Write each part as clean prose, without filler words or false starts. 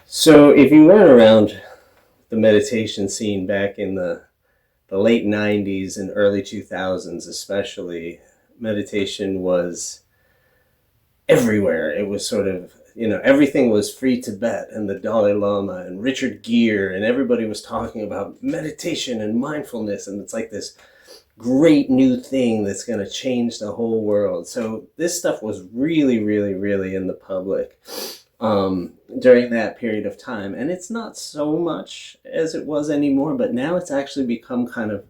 So if you weren't around the meditation scene back in the late 90s and early 2000s especially, meditation was everywhere. It was sort of, everything was free Tibet and the Dalai Lama and Richard Gere, and everybody was talking about meditation and mindfulness, and it's like this great new thing that's going to change the whole world. So this stuff was really, really, really in the public during that period of time. And it's not so much as it was anymore, but now it's actually become kind of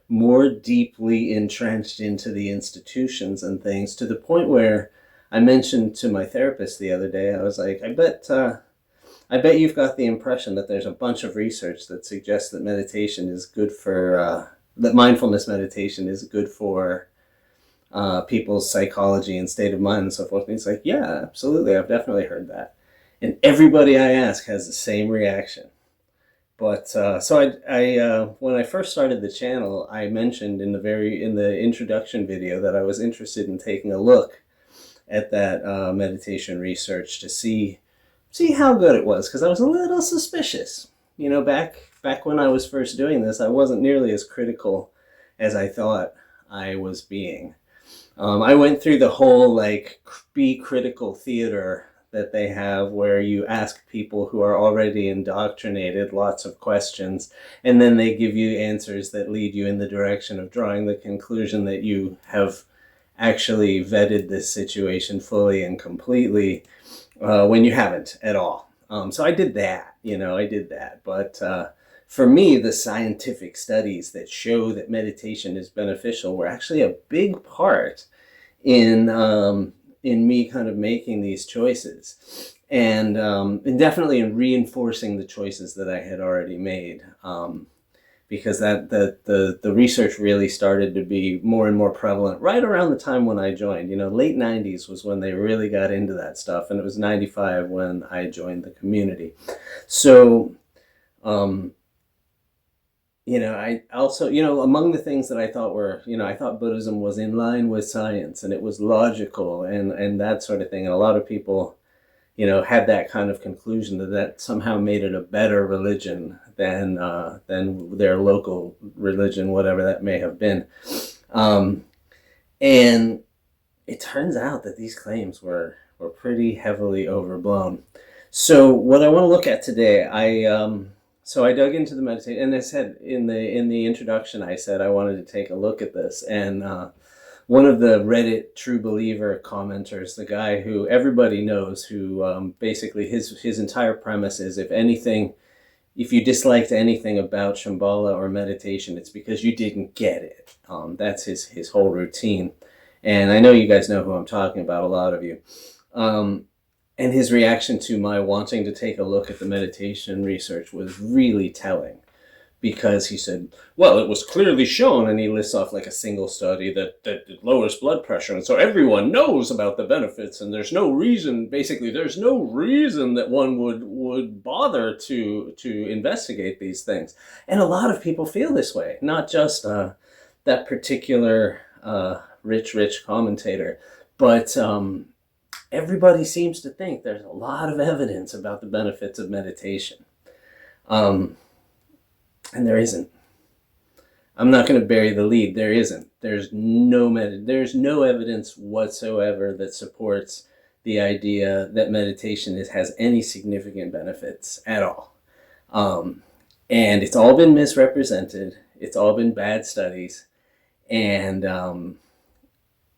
more deeply entrenched into the institutions and things, to the point where I mentioned to my therapist the other day, I was like, I bet you've got the impression that there's a bunch of research that suggests that meditation is good for, that mindfulness meditation is good for people's psychology and state of mind and so forth. And he's like, yeah, absolutely. I've definitely heard that. And everybody I ask has the same reaction. But when I first started the channel, I mentioned in the introduction video that I was interested in taking a look at that meditation research to see how good it was, because I was a little suspicious. Back when I was first doing this, I wasn't nearly as critical as I thought I was being. I went through the whole be critical theater that they have, where you ask people who are already indoctrinated lots of questions, and then they give you answers that lead you in the direction of drawing the conclusion that you have actually vetted this situation fully and completely, when you haven't at all. So I did that, But for me, the scientific studies that show that meditation is beneficial were actually a big part in me kind of making these choices, and definitely in reinforcing the choices that I had already made, because the research really started to be more and more prevalent right around the time when I joined. Late 90s was when they really got into that stuff, and it was 95 when I joined the community. So I also, among the things that I thought were, I thought Buddhism was in line with science, and it was logical and that sort of thing. And a lot of people, had that kind of conclusion that somehow made it a better religion than their local religion, whatever that may have been. And it turns out that these claims were pretty heavily overblown. So what I want to look at today, So I dug into the meditation, and I said in the introduction, I said I wanted to take a look at this. And one of the Reddit True Believer commenters, the guy who everybody knows, who basically his entire premise is, if you disliked anything about Shambhala or meditation, it's because you didn't get it. That's his whole routine. And I know you guys know who I'm talking about, a lot of you. And his reaction to my wanting to take a look at the meditation research was really telling, because he said, well, it was clearly shown, and he lists off like a single study that it lowers blood pressure, and so everyone knows about the benefits, and there's no reason that one would bother to investigate these things. And a lot of people feel this way, not just that particular rich commentator, but everybody seems to think there's a lot of evidence about the benefits of meditation. And there isn't. I'm not going to bury the lead. There isn't. There's no evidence whatsoever that supports the idea that meditation has any significant benefits at all. And it's all been misrepresented. It's all been bad studies. And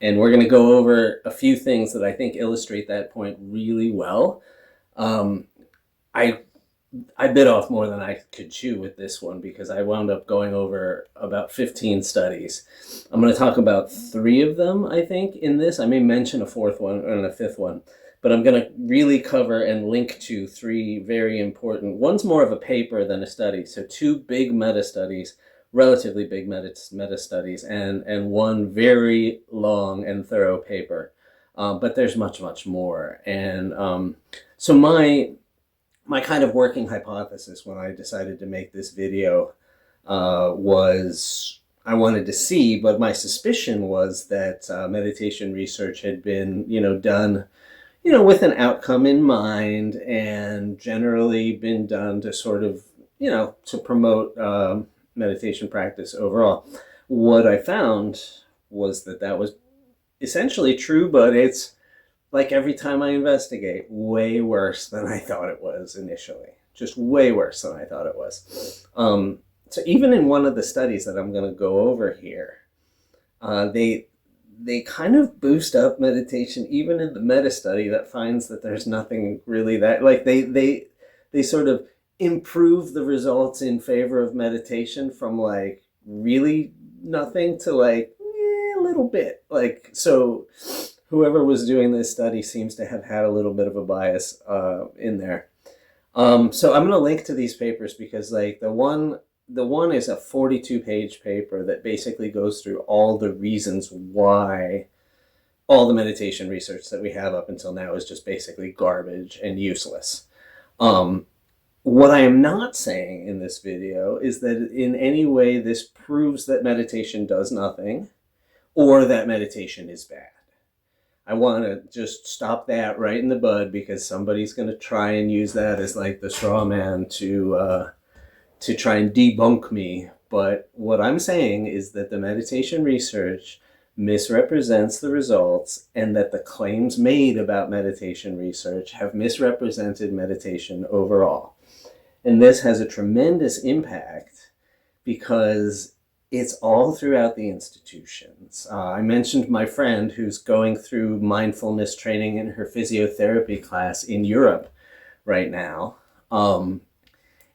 we're going to go over a few things that I think illustrate that point really well. I bit off more than I could chew with this one, because I wound up going over about 15 studies. I'm going to talk about 3 of them, I think, in this. I may mention a 4th one and a 5th one, but I'm going to really cover and link to 3 very important. One's more of a paper than a study, so 2 big meta-studies, relatively big meta-studies, and 1 very long and thorough paper. But there's much, much more. And so my kind of working hypothesis when I decided to make this video was, I wanted to see, but my suspicion was that meditation research had been, done with an outcome in mind, and generally been done to sort of, to promote meditation practice overall. What I found was that was essentially true, but it's like every time I investigate, way worse than I thought it was initially. Just way worse than I thought it was. So even in one of the studies that I'm going to go over here, they kind of boost up meditation, even in the meta study that finds that there's nothing really that, like, they sort of improve the results in favor of meditation from like really nothing to like a little bit. Like, so whoever was doing this study seems to have had a little bit of a bias in there. So I'm going to link to these papers because like the one is a 42-page paper that basically goes through all the reasons why all the meditation research that we have up until now is just basically garbage and useless. What I am not saying in this video is that in any way this proves that meditation does nothing or that meditation is bad. I want to just stop that right in the bud because somebody's going to try and use that as like the straw man to try and debunk me. But what I'm saying is that the meditation research misrepresents the results, and that the claims made about meditation research have misrepresented meditation overall. And this has a tremendous impact because it's all throughout the institutions. I mentioned my friend who's going through mindfulness training in her physiotherapy class in Europe right now.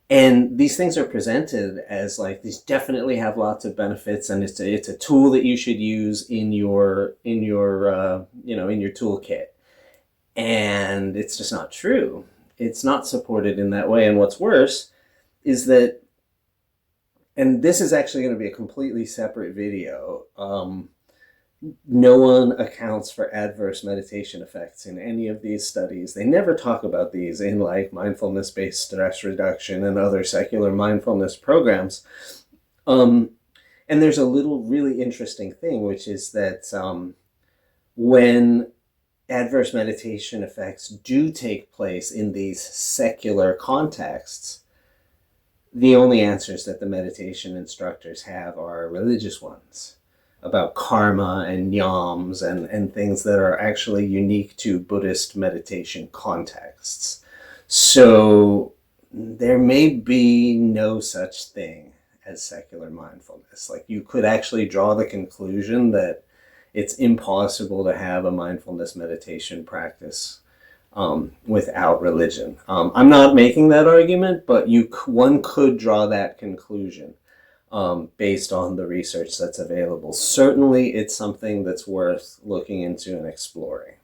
And these things are presented as like, these definitely have lots of benefits, and it's a tool that you should use in your toolkit. And it's just not true. It's not supported in that way. And what's worse is that, and this is actually going to be a completely separate video, no one accounts for adverse meditation effects in any of these studies. They never talk about these in like mindfulness-based stress reduction and other secular mindfulness programs. And there's a little really interesting thing, which is that when adverse meditation effects do take place in these secular contexts, the only answers that the meditation instructors have are religious ones about karma and yams and things that are actually unique to Buddhist meditation contexts. So there may be no such thing as secular mindfulness. Like, you could actually draw the conclusion that it's impossible to have a mindfulness meditation practice without religion. I'm not making that argument, but one could draw that conclusion based on the research that's available. Certainly, it's something that's worth looking into and exploring.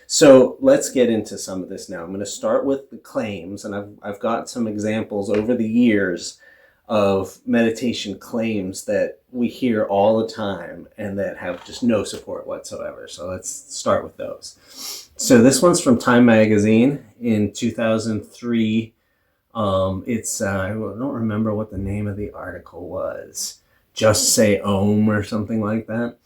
So let's get into some of this now. I'm going to start with the claims, and I've got some examples over the years of meditation claims that we hear all the time and that have just no support whatsoever. So let's start with those. So this one's from Time Magazine in 2003. It's, I don't remember what the name of the article was. Just Say Om or something like that.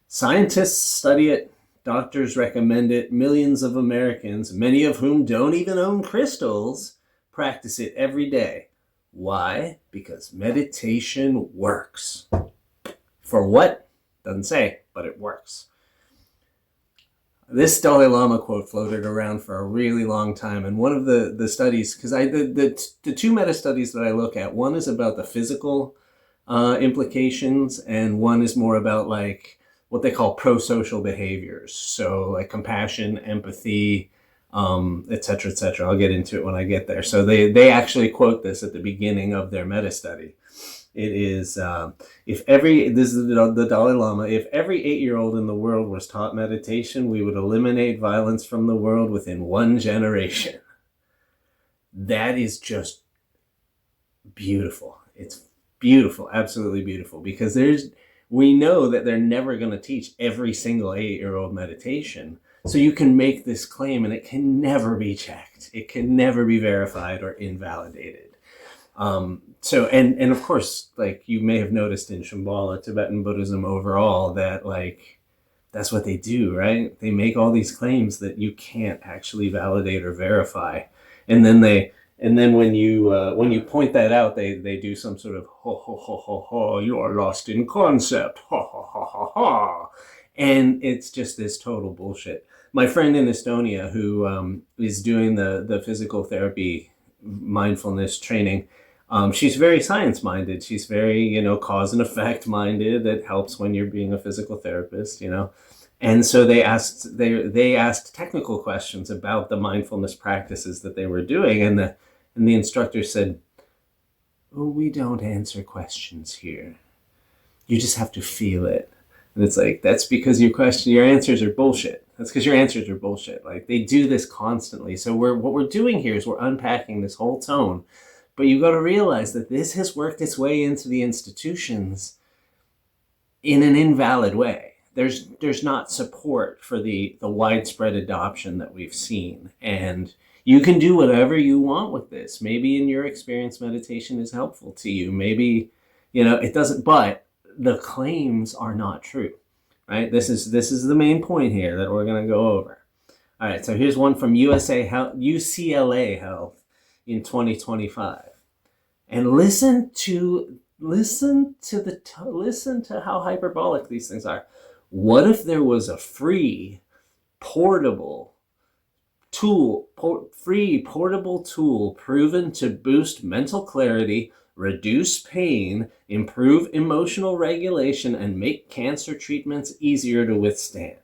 Scientists study it. Doctors recommend it. Millions of Americans, many of whom don't even own crystals, practice it every day. Why? Because meditation works. For what? Doesn't say, but it works. This Dalai Lama quote floated around for a really long time, and one of the studies, because the two meta studies that I look at, one is about the physical implications, and one is more about like what they call pro-social behaviors. So like compassion, empathy, et cetera, et cetera. I'll get into it when I get there. So they actually quote this at the beginning of their meta study. It is, this is the Dalai Lama, if every 8-year-old in the world was taught meditation, we would eliminate violence from the world within 1 generation. That is just beautiful. It's beautiful, absolutely beautiful, because we know that they're never going to teach every single 8-year-old meditation. So you can make this claim and it can never be checked. It can never be verified or invalidated. So, and of course, like you may have noticed in Shambhala, Tibetan Buddhism overall, that like That's what they do, right? They make all these claims that you can't actually validate or verify, and then when you point that out, they do some sort of ho ho ho ho ho, you are lost in concept, ha ha ha ha ha, and it's just this total bullshit. My friend in Estonia who is doing the physical therapy mindfulness training, she's very science minded. She's very, cause and effect minded. That helps when you're being a physical therapist, And so they asked technical questions about the mindfulness practices that they were doing, and the instructor said, "Oh, we don't answer questions here. You just have to feel it." And it's like, that's because your answers are bullshit. That's because your answers are bullshit. Like, they do this constantly. So what we're doing here is we're unpacking this whole tone. But you've got to realize that this has worked its way into the institutions in an invalid way. There's not support for the widespread adoption that we've seen. And you can do whatever you want with this. Maybe in your experience, meditation is helpful to you. Maybe, it doesn't, but the claims are not true, right? This is the main point here that we're going to go over. All right, so here's one from UCLA Health in 2025. And listen to how hyperbolic these things are. What if there was a free portable tool proven to boost mental clarity, reduce pain, improve emotional regulation, and make cancer treatments easier to withstand?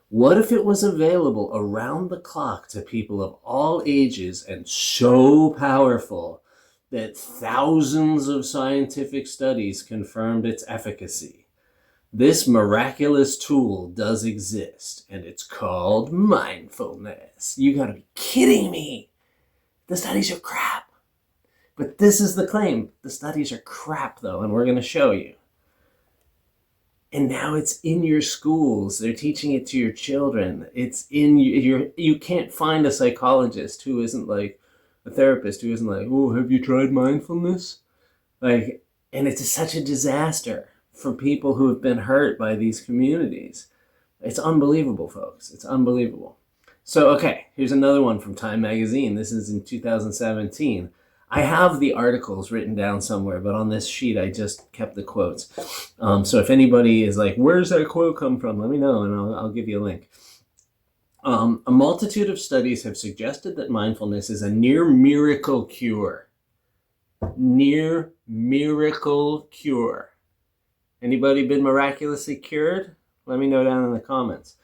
What if it was available around the clock to people of all ages and so powerful that thousands of scientific studies confirmed its efficacy? This miraculous tool does exist, and it's called mindfulness. You gotta be kidding me. The studies are crap. But this is the claim. The studies are crap, though, and we're gonna show you. And now it's in your schools. They're teaching it to your children. It's in you can't find a psychologist who isn't like, a therapist who isn't like, "Oh, have you tried mindfulness?" Like, and it's such a disaster for people who have been hurt by these communities. It's unbelievable, folks. It's unbelievable. So, okay, here's another one from Time Magazine. This is in 2017. I have the articles written down somewhere, but on this sheet, I just kept the quotes. So if anybody is like, "Where's that quote come from?" let me know, and I'll give you a link. A multitude of studies have suggested that mindfulness is a near miracle cure. Near miracle cure. Anybody been miraculously cured? Let me know down in the comments.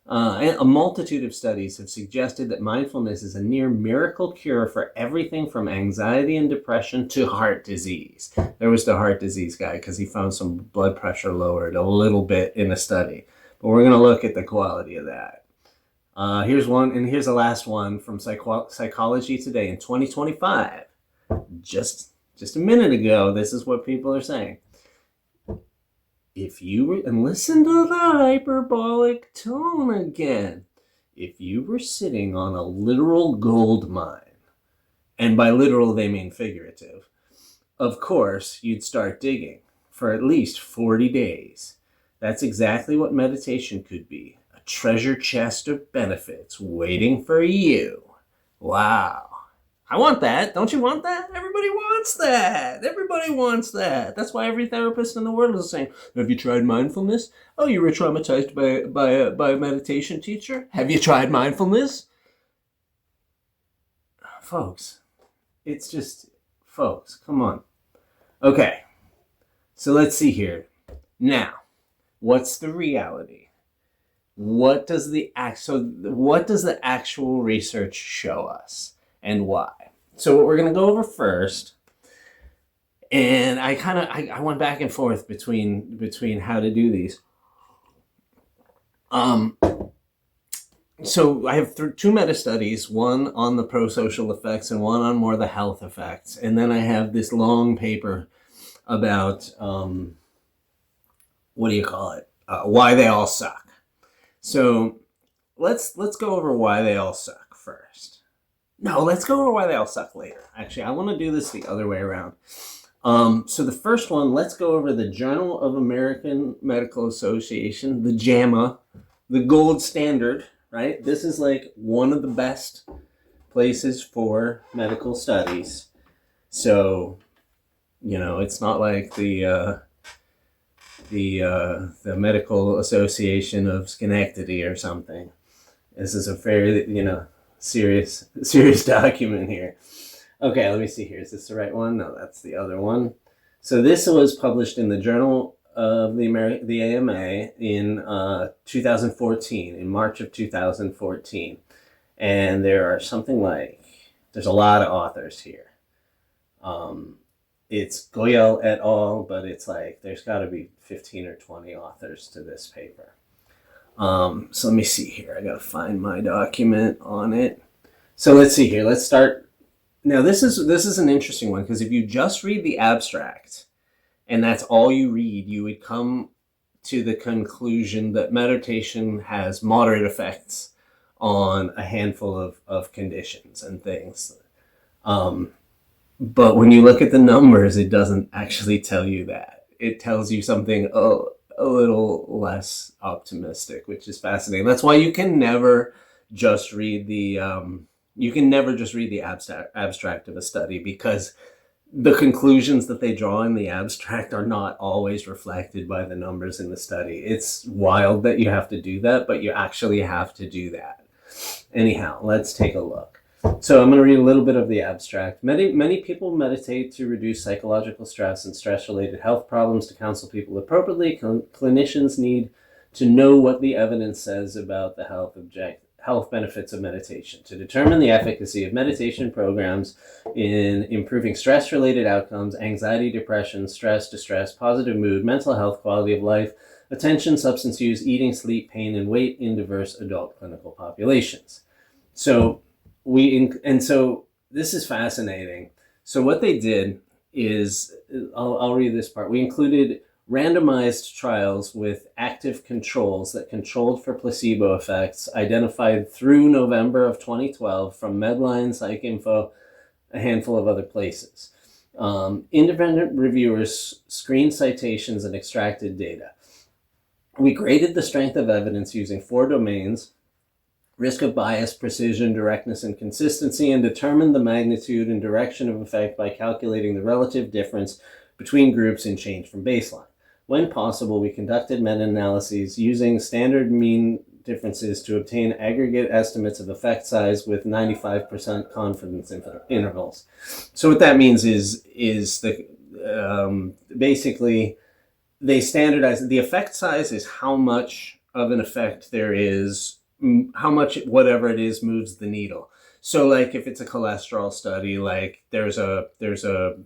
And a multitude of studies have suggested that mindfulness is a near miracle cure for everything from anxiety and depression to heart disease. There was the heart disease guy because he found some blood pressure lowered a little bit in a study. But we're going to look at the quality of that. Here's one, and here's the last one from Psychology Today in 2025. Just a minute ago, this is what people are saying. And listen to the hyperbolic tone again. If you were sitting on a literal gold mine, and by literal they mean figurative, of course you'd start digging for at least 40 days. That's exactly what meditation could be. A treasure chest of benefits waiting for you. Wow. I want that. Don't you want that? Everybody wants that. Everybody wants that. That's why every therapist in the world is saying, "Have you tried mindfulness? Oh, you were traumatized by a meditation teacher? Have you tried mindfulness?" Folks, folks, come on. Okay, so let's see here. Now, what's the reality? What does the actual research show us, and why? So what we're going to go over first, and I went back and forth between how to do these. So I have two meta studies, one on the pro-social effects and one on more the health effects, and then I have this long paper about why they all suck. So let's go over why they all suck first. No, let's go over why they all suck later. Actually, I want to do this the other way around. So the first one, let's go over the Journal of American Medical Association, the JAMA, the gold standard, right? This is like one of the best places for medical studies. So, it's not like the Medical Association of Schenectady or something. This is a very, serious document here. Okay, let me see here. Is this the right one? No, that's the other one. So this was published in the Journal of the AMA in 2014, in March of 2014. And there are there's a lot of authors here. It's Goyal et al., but it's like, there's got to be 15 or 20 authors to this paper. So let me see here. I got to find my document on it. So let's see here. Let's start. Now, this is an interesting one, because if you just read the abstract and that's all you read, you would come to the conclusion that meditation has moderate effects on a handful of conditions and things. But when you look at the numbers, it doesn't actually tell you that. It tells you something a little less optimistic, which is fascinating. That's why you can never just read the abstract of a study, because the conclusions that they draw in the abstract are not always reflected by the numbers in the study. It's wild that you have to do that, but you actually have to do that. Anyhow, let's take a look. So I'm going to read a little bit of the abstract. Many people meditate to reduce psychological stress and stress-related health problems. To counsel people appropriately, clinicians need to know what the evidence says about the health benefits of meditation. To determine the efficacy of meditation programs in improving stress-related outcomes, anxiety, depression, stress, distress, positive mood, mental health, quality of life, attention, substance use, eating, sleep, pain, and weight in diverse adult clinical populations. So this is fascinating. So what they did is, I'll read this part. We included randomized trials with active controls that controlled for placebo effects identified through November of 2012 from Medline, PsycInfo, a handful of other places. Independent reviewers screened citations and extracted data. We graded the strength of evidence using 4 domains: risk of bias, precision, directness, and consistency, and determined the magnitude and direction of effect by calculating the relative difference between groups in change from baseline. When possible, we conducted meta-analyses using standard mean differences to obtain aggregate estimates of effect size with 95% confidence intervals. So what that means is basically they standardize the effect size is how much of an effect there is, how much whatever it is moves the needle. So like if it's a cholesterol study, like there's a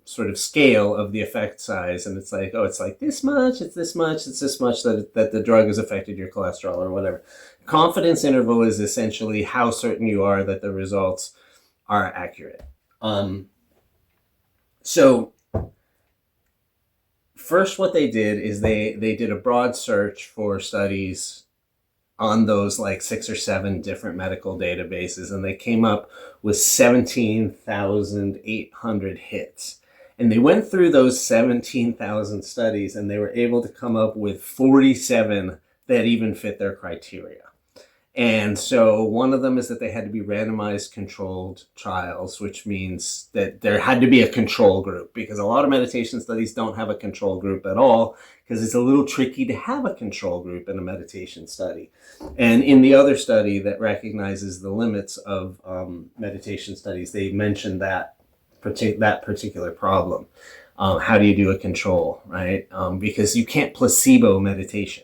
sort of scale of the effect size, and it's like, oh, it's like this much, it's this much, it's this much that the drug has affected your cholesterol or whatever. Confidence interval is essentially how certain you are that the results are accurate. So first what they did is they did a broad search for studies on those like 6 or 7 different medical databases, and they came up with 17,800 hits. And they went through those 17,000 studies, and they were able to come up with 47 that even fit their criteria. And so one of them is that they had to be randomized controlled trials, which means that there had to be a control group, because a lot of meditation studies don't have a control group at all, because it's a little tricky to have a control group in a meditation study. And in the other study that recognizes the limits of meditation studies, they mentioned that particular problem. How do you do a control, right? Because you can't placebo meditation.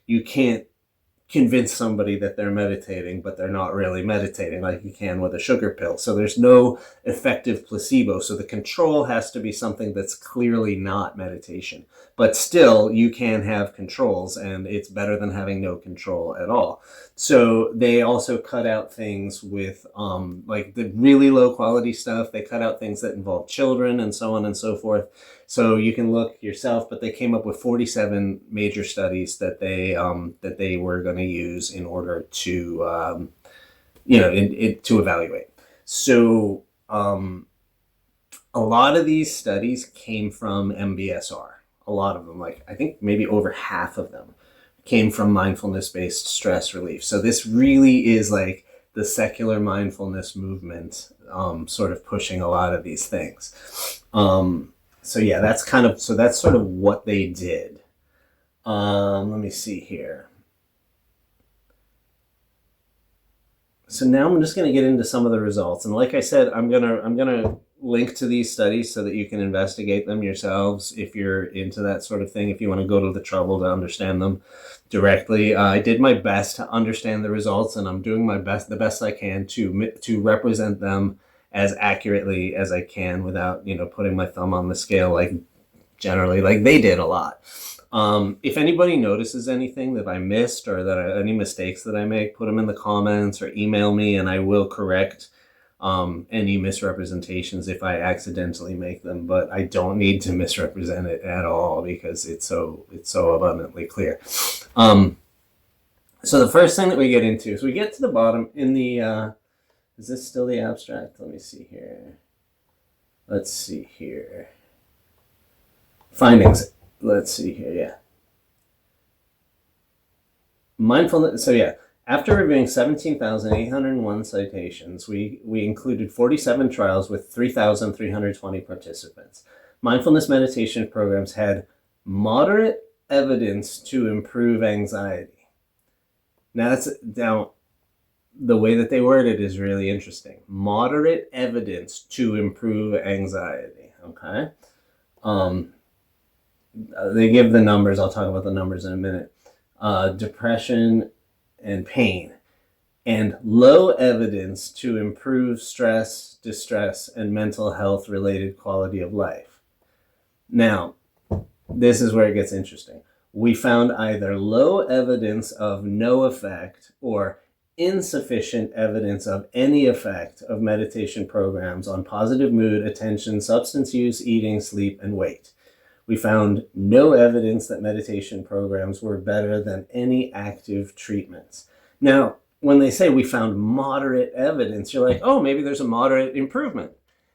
You can't convince somebody that they're meditating, but they're not really meditating like you can with a sugar pill. So there's no effective placebo. So the control has to be something that's clearly not meditation. But still, you can have controls, and it's better than having no control at all. So they also cut out things with like the really low quality stuff. They cut out things that involve children and so on and so forth. So you can look yourself, but they came up with 47 major studies that they were going to use in order to to evaluate. So a lot of these studies came from MBSR. A lot of them, like I think maybe over half of them, came from mindfulness-based stress relief. So this really is like the secular mindfulness movement, sort of pushing a lot of these things. So yeah, that's sort of what they did. Let me see here. So now I'm just going to get into some of the results, and like I said, I'm gonna link to these studies so that you can investigate them yourselves if you're into that sort of thing. If you want to go to the trouble to understand them directly, I did my best to understand the results, and I'm doing the best I can to represent them as accurately as I can without putting my thumb on the scale like generally like they did a lot. If anybody notices anything that I missed or any mistakes that I make, put them in the comments or email me, and I will correct any misrepresentations if I accidentally make them. But I don't need to misrepresent it at all because it's so abundantly clear. So the first thing that we get into is we get to the bottom in the. Is this still the abstract? Let me see here. Let's see here. Findings. Let's see here, yeah. Mindfulness, so yeah, after reviewing 17,801 citations, we included 47 trials with 3,320 participants. Mindfulness meditation programs had moderate evidence to improve anxiety. Now, the way that they word it is really interesting. Moderate evidence to improve anxiety, okay? They give the numbers. I'll talk about the numbers in a minute. Depression and pain, and low evidence to improve stress, distress, and mental health related quality of life. Now, this is where it gets interesting. We found either low evidence of no effect or insufficient evidence of any effect of meditation programs on positive mood, attention, substance use, eating, sleep, and weight. We found no evidence that meditation programs were better than any active treatments. Now, when they say we found moderate evidence, you're like, oh, maybe there's a moderate improvement.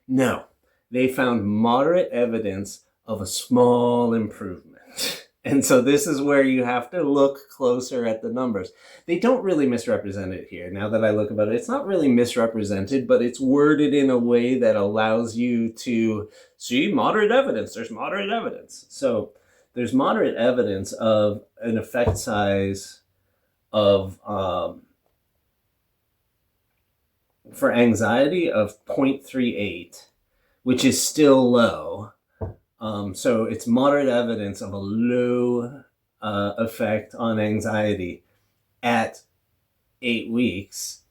No, they found moderate evidence of a small improvement. And so this is where you have to look closer at the numbers. They don't really misrepresent it here. Now that I look about it, it's not really misrepresented, but it's worded in a way that allows you to see moderate evidence. There's moderate evidence. So there's moderate evidence of an effect size of, for anxiety, of 0.38, which is still low. So it's moderate evidence of a low effect on anxiety at 8 weeks.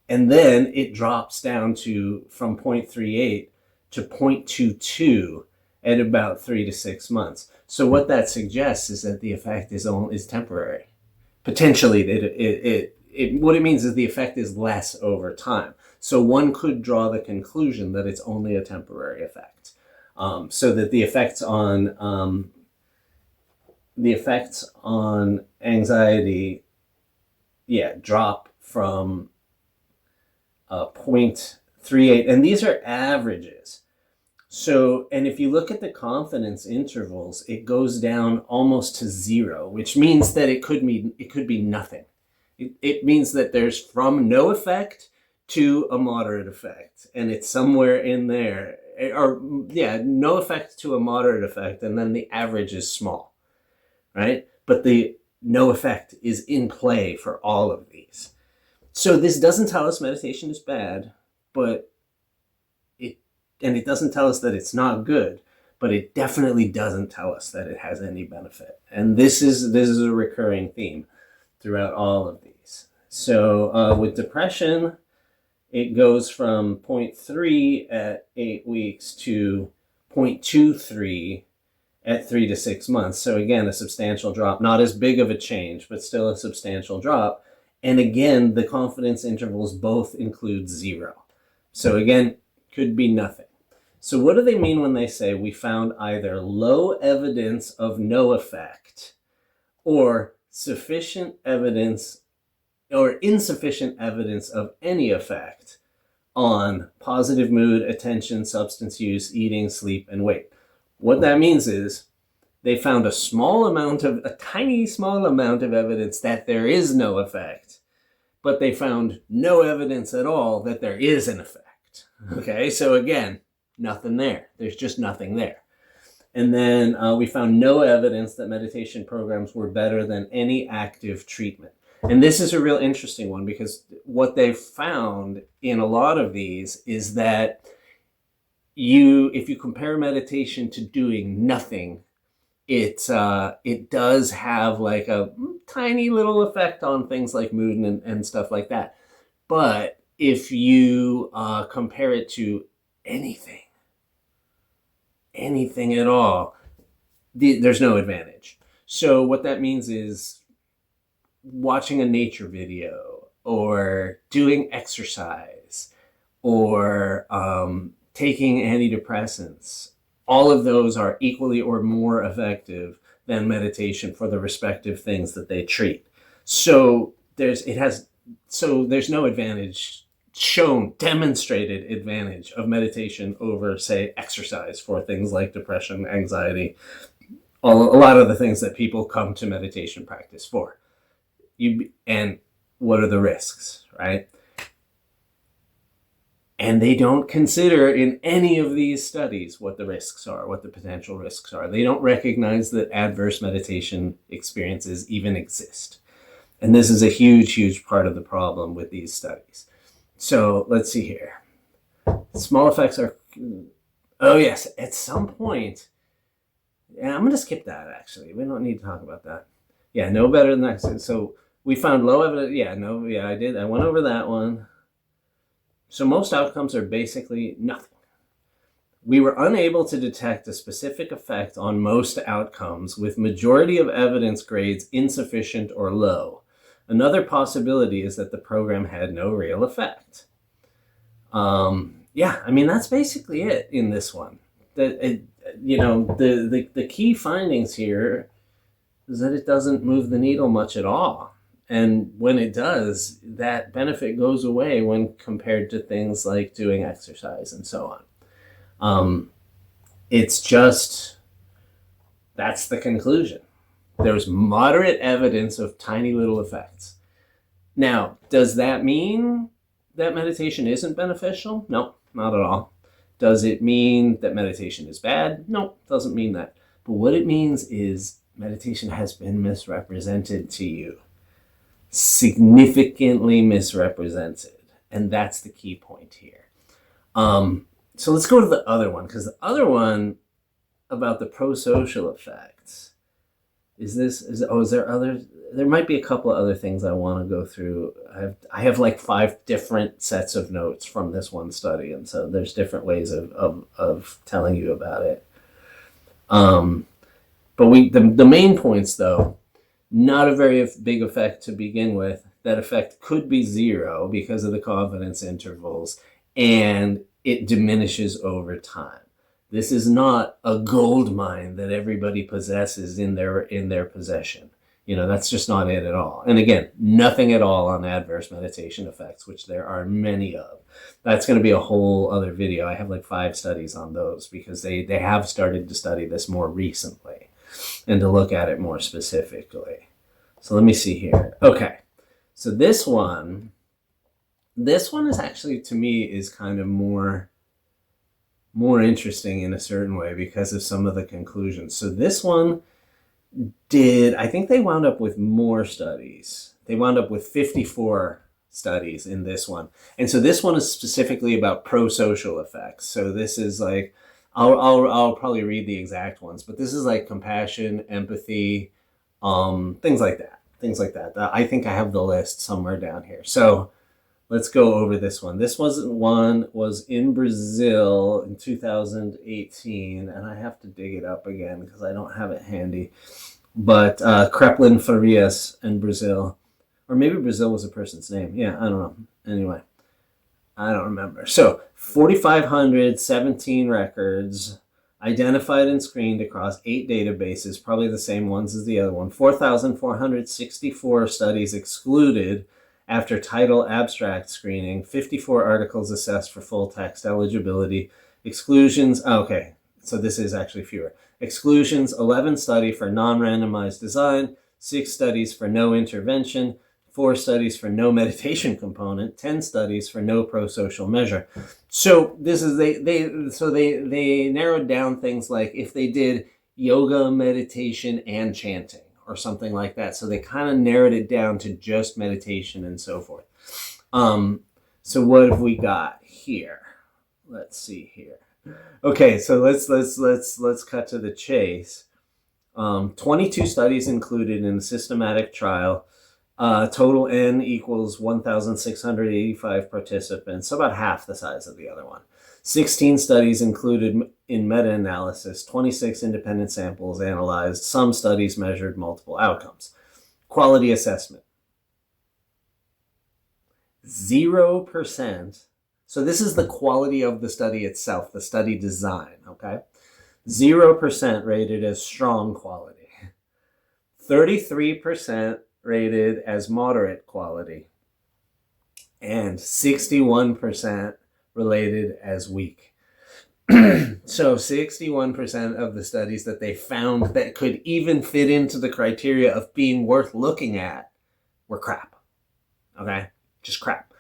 And then it drops down from 0.38 to 0.22 at about 3 to 6 months. So what that suggests is that the effect is temporary. Potentially, what it means is the effect is less over time. So one could draw the conclusion that it's only a temporary effect. So that the effects on anxiety, drop from 0.38, and these are averages. So, and if you look at the confidence intervals, it goes down almost to 0, which means that it could be nothing. It means that there's from no effect to a moderate effect, and it's somewhere in there. Or no effect to a moderate effect, and then the average is small, right? But the no effect is in play for all of these. So this doesn't tell us meditation is bad, but it doesn't tell us that it's not good, but it definitely doesn't tell us that it has any benefit. And this is a recurring theme throughout all of these. So with depression, it goes from 0.3 at 8 weeks to 0.23 at 3 to 6 months. So again, a substantial drop, not as big of a change, but still a substantial drop. And again, the confidence intervals both include 0. So again, could be nothing. So what do they mean when they say we found either low evidence of no effect or sufficient evidence or insufficient evidence of any effect on positive mood, attention, substance use, eating, sleep, and weight. What that means is they found a tiny small amount of evidence that there is no effect, but they found no evidence at all that there is an effect. Okay, so again, nothing there. There's just nothing there. And then we found no evidence that meditation programs were better than any active treatment. And this is a real interesting one, because what they've found in a lot of these is that if you compare meditation to doing nothing, it does have like a tiny little effect on things like mood and stuff like that. But if you compare it to anything at all, there's no advantage. So what that means is watching a nature video or doing exercise or taking antidepressants, all of those are equally or more effective than meditation for the respective things that they treat. So there's no advantage demonstrated advantage of meditation over, say, exercise for things like depression, anxiety, a lot of the things that people come to meditation practice for. And what are the risks, right? And they don't consider in any of these studies what the risks are, what the potential risks are. They don't recognize that adverse meditation experiences even exist. And this is a huge, huge part of the problem with these studies. So let's see here. Small effects are, oh yes, at some point, yeah, I'm going to skip that actually. We don't need to talk about that. Yeah, no better than that. So we found low evidence. I went over that one. So most outcomes are basically nothing. We were unable to detect a specific effect on most outcomes, with majority of evidence grades insufficient or low. Another possibility is that the program had no real effect. That's basically it in this one. The key findings here is that it doesn't move the needle much at all. And when it does, that benefit goes away when compared to things like doing exercise and so on. That's the conclusion. There's moderate evidence of tiny little effects. Now, does that mean that meditation isn't beneficial? No, not at all. Does it mean that meditation is bad? No, doesn't mean that. But what it means is meditation has been misrepresented to you. Significantly misrepresented. And that's the key point here. So let's go to the other one, because the other one about the pro-social effects there might be a couple of other things I want to go through. I have like 5 different sets of notes from this one study, and so there's different ways of telling you about it. But the main points, though, not a very big effect to begin with. That effect could be 0 because of the confidence intervals, and it diminishes over time. This is not a gold mine that everybody possesses in their possession. That's just not it at all. And again, nothing at all on adverse meditation effects, which there are many of. That's going to be a whole other video. I have like 5 studies on those, because they have started to study this more recently and to look at it more specifically. So let me see here. Okay. So this one is actually, to me, is kind of more interesting in a certain way because of some of the conclusions. So this one I think they wound up with more studies. They wound up with 54 studies in this one. And so this one is specifically about pro-social effects. So this is like, I'll probably read the exact ones, but this is like compassion, empathy, things like that. I think I have the list somewhere down here. So let's go over this one. This was in Brazil in 2018, and I have to dig it up again because I don't have it handy. But Kreplin Farias in Brazil, or maybe Brazil was a person's name. Yeah, I don't know. Anyway, I don't remember. So 4,517 records identified and screened across 8 databases, probably the same ones as the other one. 4,464 studies excluded After title abstract screening, 54 articles assessed for full text eligibility. Exclusions, okay, so this is actually fewer. Exclusions, 11 study for non-randomized design, 6 studies for no intervention, 4 studies for no meditation component, 10 studies for no pro-social measure. So this is they narrowed down things like if they did yoga, meditation, and chanting or something like that. So they kind of narrowed it down to just meditation and so forth. So what have we got here? Let's see here. Okay, so let's cut to the chase. 22 studies included in the systematic trial. Total N equals 1,685 participants, so about half the size of the other one. 16 studies included in meta-analysis, 26 independent samples analyzed, some studies measured multiple outcomes. Quality assessment. 0%. So this is the quality of the study itself, the study design, okay? 0% rated as strong quality. 33% rated as moderate quality. And 61% related as weak. So 61% of the studies that they found that could even fit into the criteria of being worth looking at were crap. Okay? Just crap.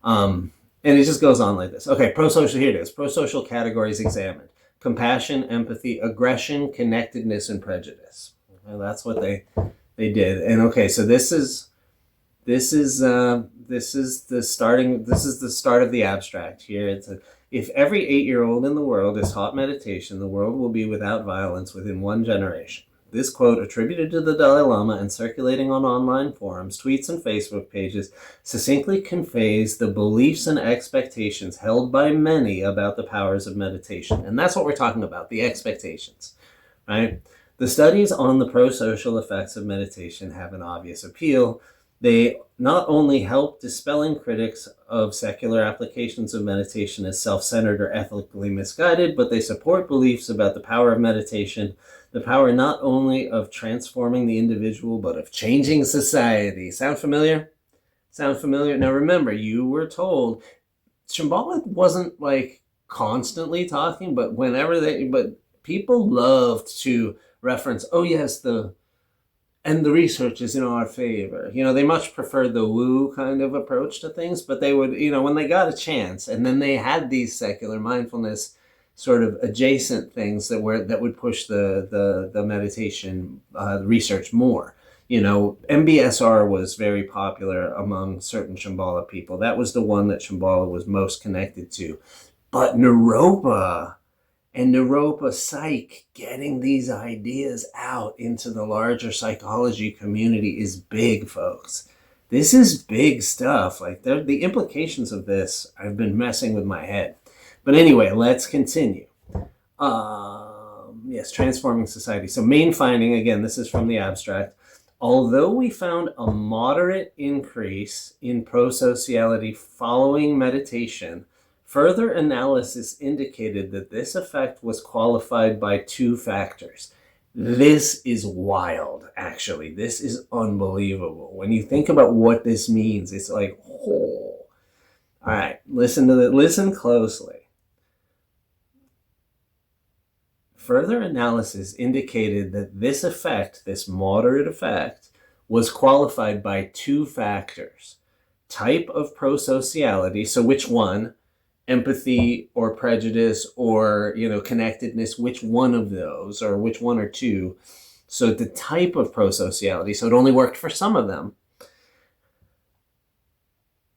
And it just goes on like this. Okay, pro-social, here it is. Pro-social categories examined. Compassion, empathy, aggression, connectedness, and prejudice. Okay, that's what they did. And okay, so this is the start of the abstract here. If every 8-year-old in the world is taught meditation, the world will be without violence within 1 generation. This quote, attributed to the Dalai Lama and circulating on online forums, tweets, and Facebook pages, succinctly conveys the beliefs and expectations held by many about the powers of meditation. And that's what we're talking about, the expectations, right? The studies on the pro-social effects of meditation have an obvious appeal. They not only help dispelling critics of secular applications of meditation as self-centered or ethically misguided, but they support beliefs about the power of meditation, the power not only of transforming the individual, but of changing society. Sound familiar? Sound familiar? Now remember, you were told, Shambhala wasn't like constantly talking, but but people loved to reference, oh yes, and the research is in our favor. They much preferred the woo kind of approach to things, but they would, when they got a chance, and then they had these secular mindfulness sort of adjacent things that would push the meditation research more. MBSR was very popular among certain Shambhala people. That was the one that Shambhala was most connected to. But Naropa and Naropa Psych, getting these ideas out into the larger psychology community is big, folks. This is big stuff. Like the implications of this, I've been messing with my head. But anyway, let's continue. Yes, transforming society. So main finding, again, this is from the abstract. Although we found a moderate increase in pro-sociality following meditation, further analysis indicated that this effect was qualified by 2 factors. This is wild, actually. This is unbelievable. When you think about what this means, it's like, oh. All right, listen closely. Further analysis indicated that this effect, this moderate effect, was qualified by 2 factors. Type of pro-sociality, so which one? Empathy or prejudice or, connectedness, which one of those, or which one or 2? So the type of pro-sociality, so it only worked for some of them.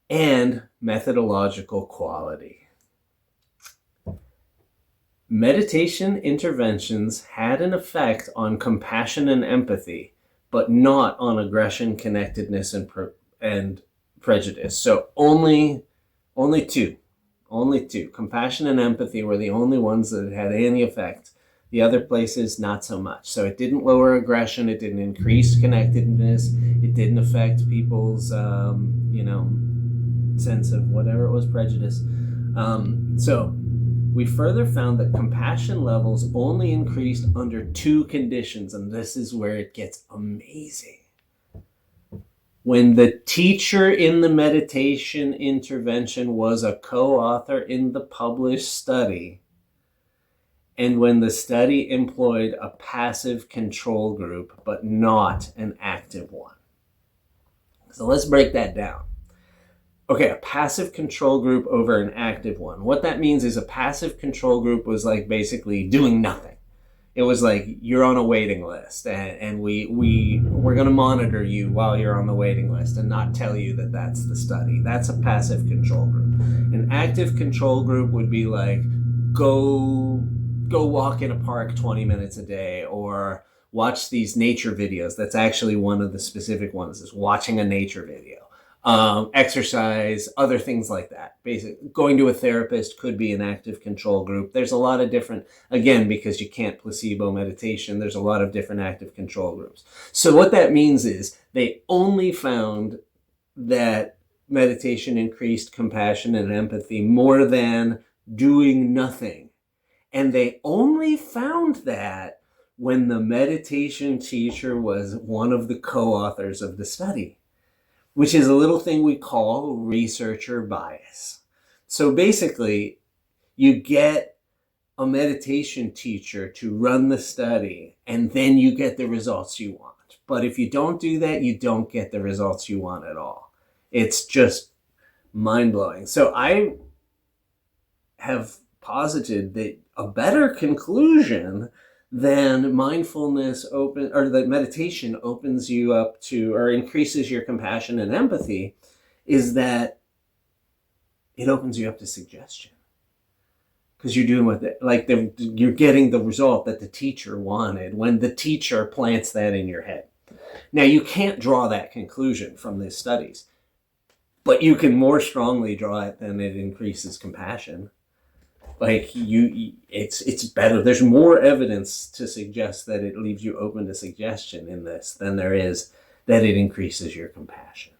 And methodological quality. Meditation interventions had an effect on compassion and empathy, but not on aggression, connectedness, and prejudice. So only 2. Only 2. Compassion and empathy were the only ones that had any effect. The other places, not so much. So it didn't lower aggression. It didn't increase connectedness. It didn't affect people's, sense of whatever it was, prejudice. So we further found that compassion levels only increased under 2 conditions, and this is where it gets amazing. when the teacher in the meditation intervention was a co-author in the published study, and when the study employed a passive control group, but not an active one. So let's break that down. Okay, a passive control group over an active one. What that means is a passive control group was like basically doing nothing. It was like you're on a waiting list, and we're going to monitor you while you're on the waiting list and not tell you that that's the study. That's a passive control group. An active control group would be like, go walk in a park 20 minutes a day, or watch these nature videos. That's actually one of the specific ones, is watching a nature video. Exercise, other things like that. Basically, going to a therapist could be an active control group. There's a lot of different, again, because you can't placebo meditation, there's a lot of different active control groups. So what that means is they only found that meditation increased compassion and empathy more than doing nothing. And they only found that when the meditation teacher was one of the co-authors of the study, which is a little thing we call researcher bias. So basically, you get a meditation teacher to run the study, and then you get the results you want. But if you don't do that, you don't get the results you want at all. It's just mind-blowing. So I have posited that a better conclusion than mindfulness or that meditation opens you up to or increases your compassion and empathy is that it opens you up to suggestion, because you're doing you're getting the result that the teacher wanted when the teacher plants that in your head. Now, you can't draw that conclusion from these studies, but you can more strongly draw it than it increases compassion. Like it's better. There's more evidence to suggest that it leaves you open to suggestion in this than there is that it increases your compassion.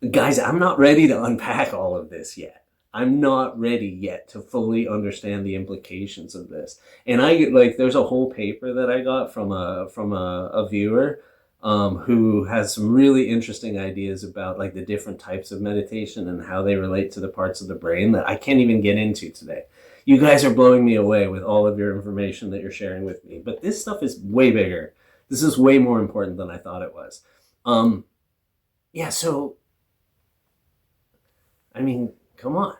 Guys, I'm not ready to unpack all of this yet. I'm not ready yet to fully understand the implications of this. And there's a whole paper that I got from a viewer who has some really interesting ideas about like the different types of meditation and how they relate to the parts of the brain that I can't even get into today. You guys are blowing me away with all of your information that you're sharing with me, but this stuff is way bigger. This is way more important than I thought it was. So, I mean, come on.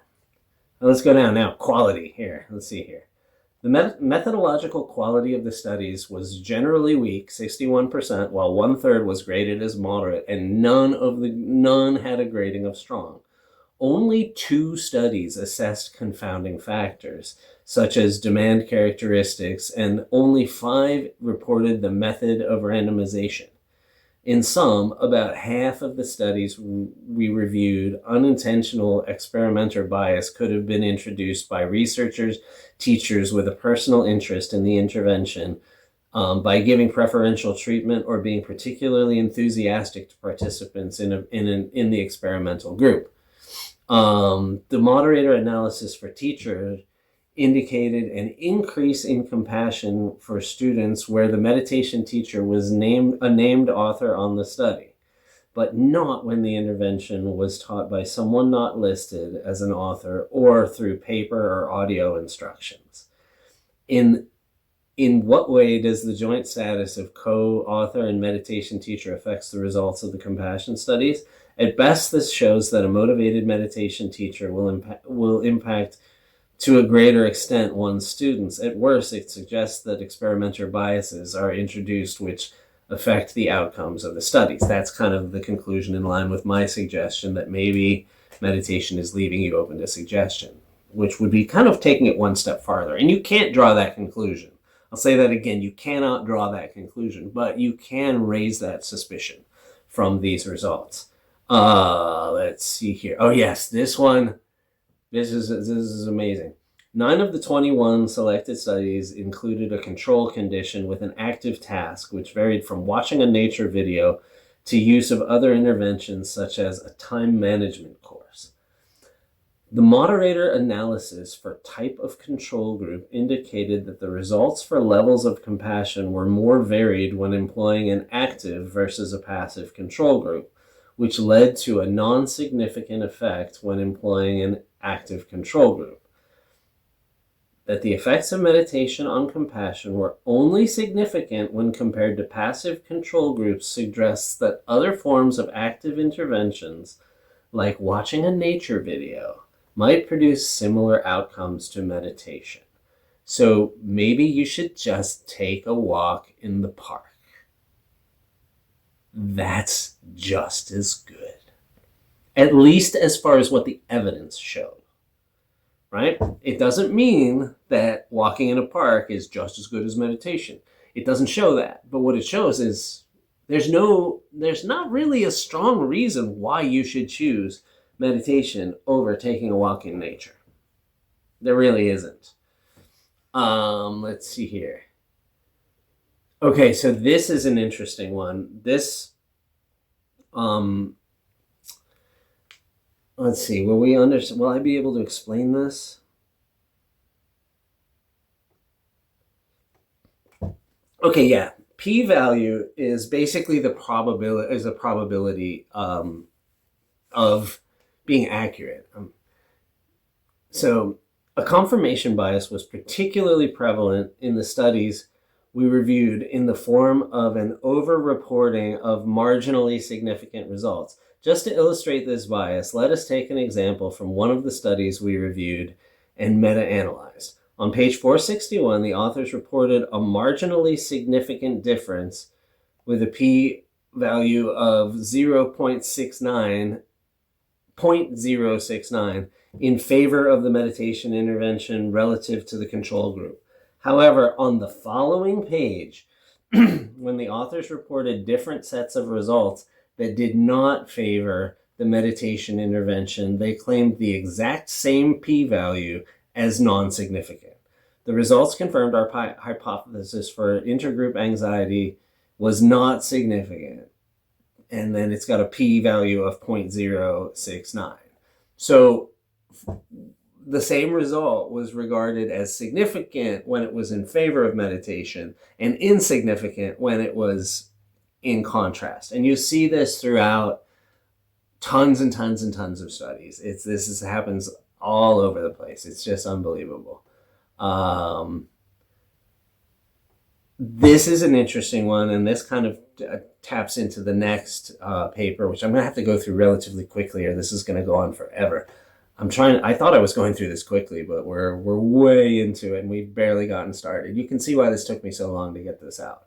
Let's go down now. Quality here. Let's see here. The methodological quality of the studies was generally weak, 61%, while 1/3 was graded as moderate, and none had a grading of strong. Only 2 studies assessed confounding factors, such as demand characteristics, and only 5 reported the method of randomization. In sum, about half of the studies we reviewed, unintentional experimenter bias could have been introduced by researchers, teachers with a personal interest in the intervention, by giving preferential treatment or being particularly enthusiastic to participants in the experimental group. The moderator analysis for teachers indicated an increase in compassion for students where the meditation teacher was a named author on the study, but not when the intervention was taught by someone not listed as an author or through paper or audio instructions. In what way does the joint status of co-author and meditation teacher affects the results of the compassion studies? At best, this shows that a motivated meditation teacher will impact to a greater extent one's students. At worst, it suggests that experimenter biases are introduced which affect the outcomes of the studies. That's kind of the conclusion in line with my suggestion that maybe meditation is leaving you open to suggestion, which would be kind of taking it one step farther. And you can't draw that conclusion. I'll say that again, you cannot draw that conclusion, but you can raise that suspicion from these results. Let's see here. Oh yes, this one. This is amazing. 9 of the 21 selected studies included a control condition with an active task, which varied from watching a nature video to use of other interventions such as a time management course. The moderator analysis for type of control group indicated that the results for levels of compassion were more varied when employing an active versus a passive control group, which led to a non-significant effect when employing an active control group. That the effects of meditation on compassion were only significant when compared to passive control groups suggests that other forms of active interventions, like watching a nature video, might produce similar outcomes to meditation. So maybe you should just take a walk in the park. That's just as good. At least as far as what the evidence showed. Right? It doesn't mean that walking in a park is just as good as meditation. It doesn't show that. But what it shows is there's not really a strong reason why you should choose meditation over taking a walk in nature. There really isn't. Let's see here. Okay, so this is an interesting one. This, let's see, will I be able to explain this? Okay, yeah. P-value is basically a probability of being accurate. So a confirmation bias was particularly prevalent in the studies we reviewed in the form of an over-reporting of marginally significant results. Just to illustrate this bias, let us take an example from one of the studies we reviewed and meta-analyzed. On page 461, the authors reported a marginally significant difference with a p-value of 0.69 in favor of the meditation intervention relative to the control group. However, on the following page, when the authors reported different sets of results that did not favor the meditation intervention, they claimed the exact same p-value as non-significant. The results confirmed our hypothesis for intergroup anxiety was not significant. And then it's got a p-value of 0.069. So the same result was regarded as significant when it was in favor of meditation and insignificant when it was in contrast. And you see this throughout tons and tons and tons of studies. This happens all over the place. It's just unbelievable. This is an interesting one, and this kind of taps into the next paper, which I'm going to have to go through relatively quickly, or this is going to go on forever. I thought I was going through this quickly, but we're way into it, and we've barely gotten started. You can see why this took me so long to get this out.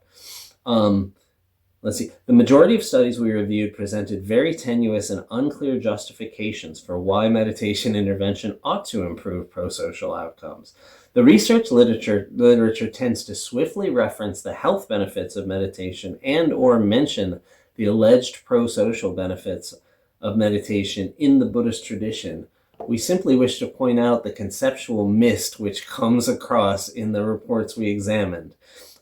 Let's see. The majority of studies we reviewed presented very tenuous and unclear justifications for why meditation intervention ought to improve prosocial outcomes. The research literature tends to swiftly reference the health benefits of meditation and or mention the alleged prosocial benefits of meditation in the Buddhist tradition. We simply wish to point out the conceptual mist which comes across in the reports we examined,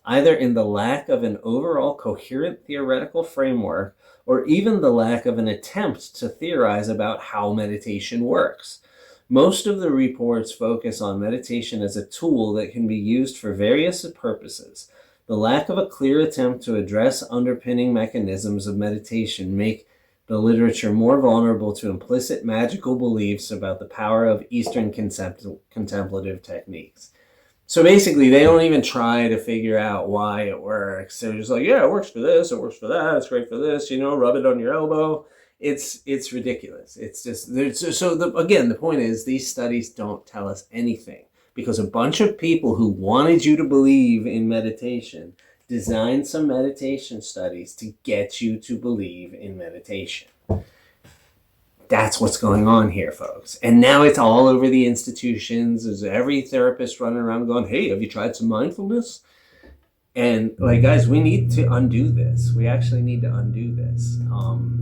either in the lack of an overall coherent theoretical framework or even the lack of an attempt to theorize about how meditation works. Most of the reports focus on meditation as a tool that can be used for various purposes. The lack of a clear attempt to address underpinning mechanisms of meditation make the literature more vulnerable to implicit magical beliefs about the power of Eastern contemplative techniques. So basically, they don't even try to figure out why it works. They're just like, yeah, it works for this, it works for that, it's great for this, rub it on your elbow. It's ridiculous. It's just, again, the point is these studies don't tell us anything because a bunch of people who wanted you to believe in meditation designed some meditation studies to get you to believe in meditation. That's what's going on here, folks. And now it's all over the institutions. There's every therapist running around going, hey, have you tried some mindfulness? And guys, we need to undo this. We actually need to undo this.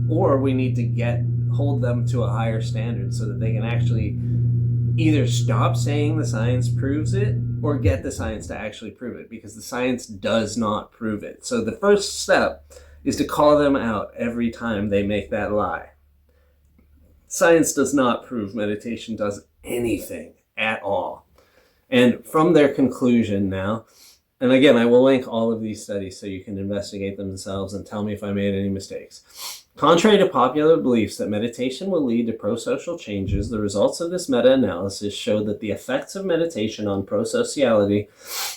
Or we need to hold them to a higher standard so that they can actually either stop saying the science proves it or get the science to actually prove it, because the science does not prove it. So the first step is to call them out every time they make that lie. Science does not prove meditation does anything at all. And from their conclusion now, and again, I will link all of these studies so you can investigate them themselves and tell me if I made any mistakes. Contrary to popular beliefs that meditation will lead to prosocial changes, the results of this meta-analysis show that the effects of meditation on prosociality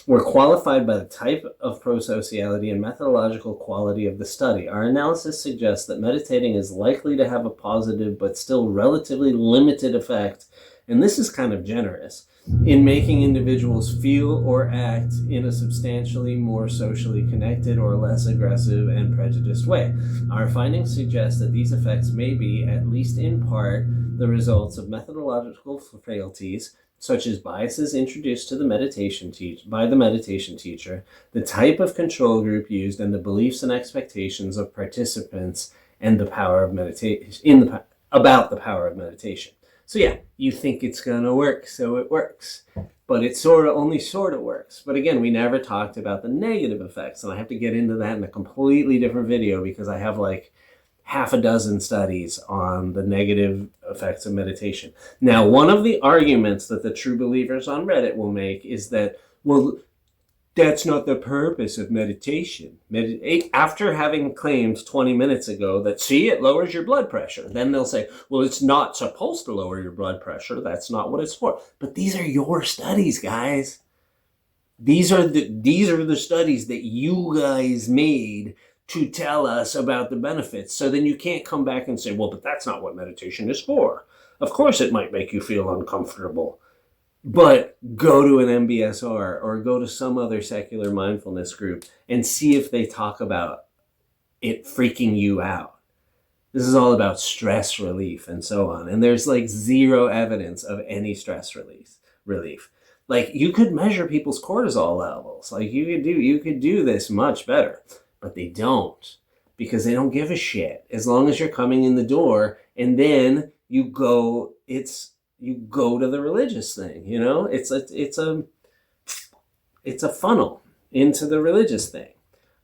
were qualified by the type of prosociality and methodological quality of the study. Our analysis suggests that meditating is likely to have a positive but still relatively limited effect, and this is kind of generous, in making individuals feel or act in a substantially more socially connected or less aggressive and prejudiced way. Our findings suggest that these effects may be, at least in part, the results of methodological frailties, such as biases introduced to the by the meditation teacher, the type of control group used, and the beliefs and expectations of participants and the power of meditation about the power of meditation. So yeah, you think it's going to work, so it works. But it only sort of works. But again, we never talked about the negative effects, and I have to get into that in a completely different video because I have like half a dozen studies on the negative effects of meditation. Now, one of the arguments that the true believers on Reddit will make is that, well, that's not the purpose of meditation. After having claimed 20 minutes ago that, see, it lowers your blood pressure, then they'll say, well, it's not supposed to lower your blood pressure. That's not what it's for. But these are your studies, guys. These are the studies that you guys made to tell us about the benefits. So then you can't come back and say, well, but that's not what meditation is for. Of course it might make you feel uncomfortable. But go to an MBSR or go to some other secular mindfulness group and see if they talk about it freaking you out. This is all about stress relief and so on. And there's like zero evidence of any stress relief. Like you could measure people's cortisol levels. Like you could do this much better, but they don't because they don't give a shit as long as you're coming in the door and then you go to the religious thing, you know? It's a funnel into the religious thing.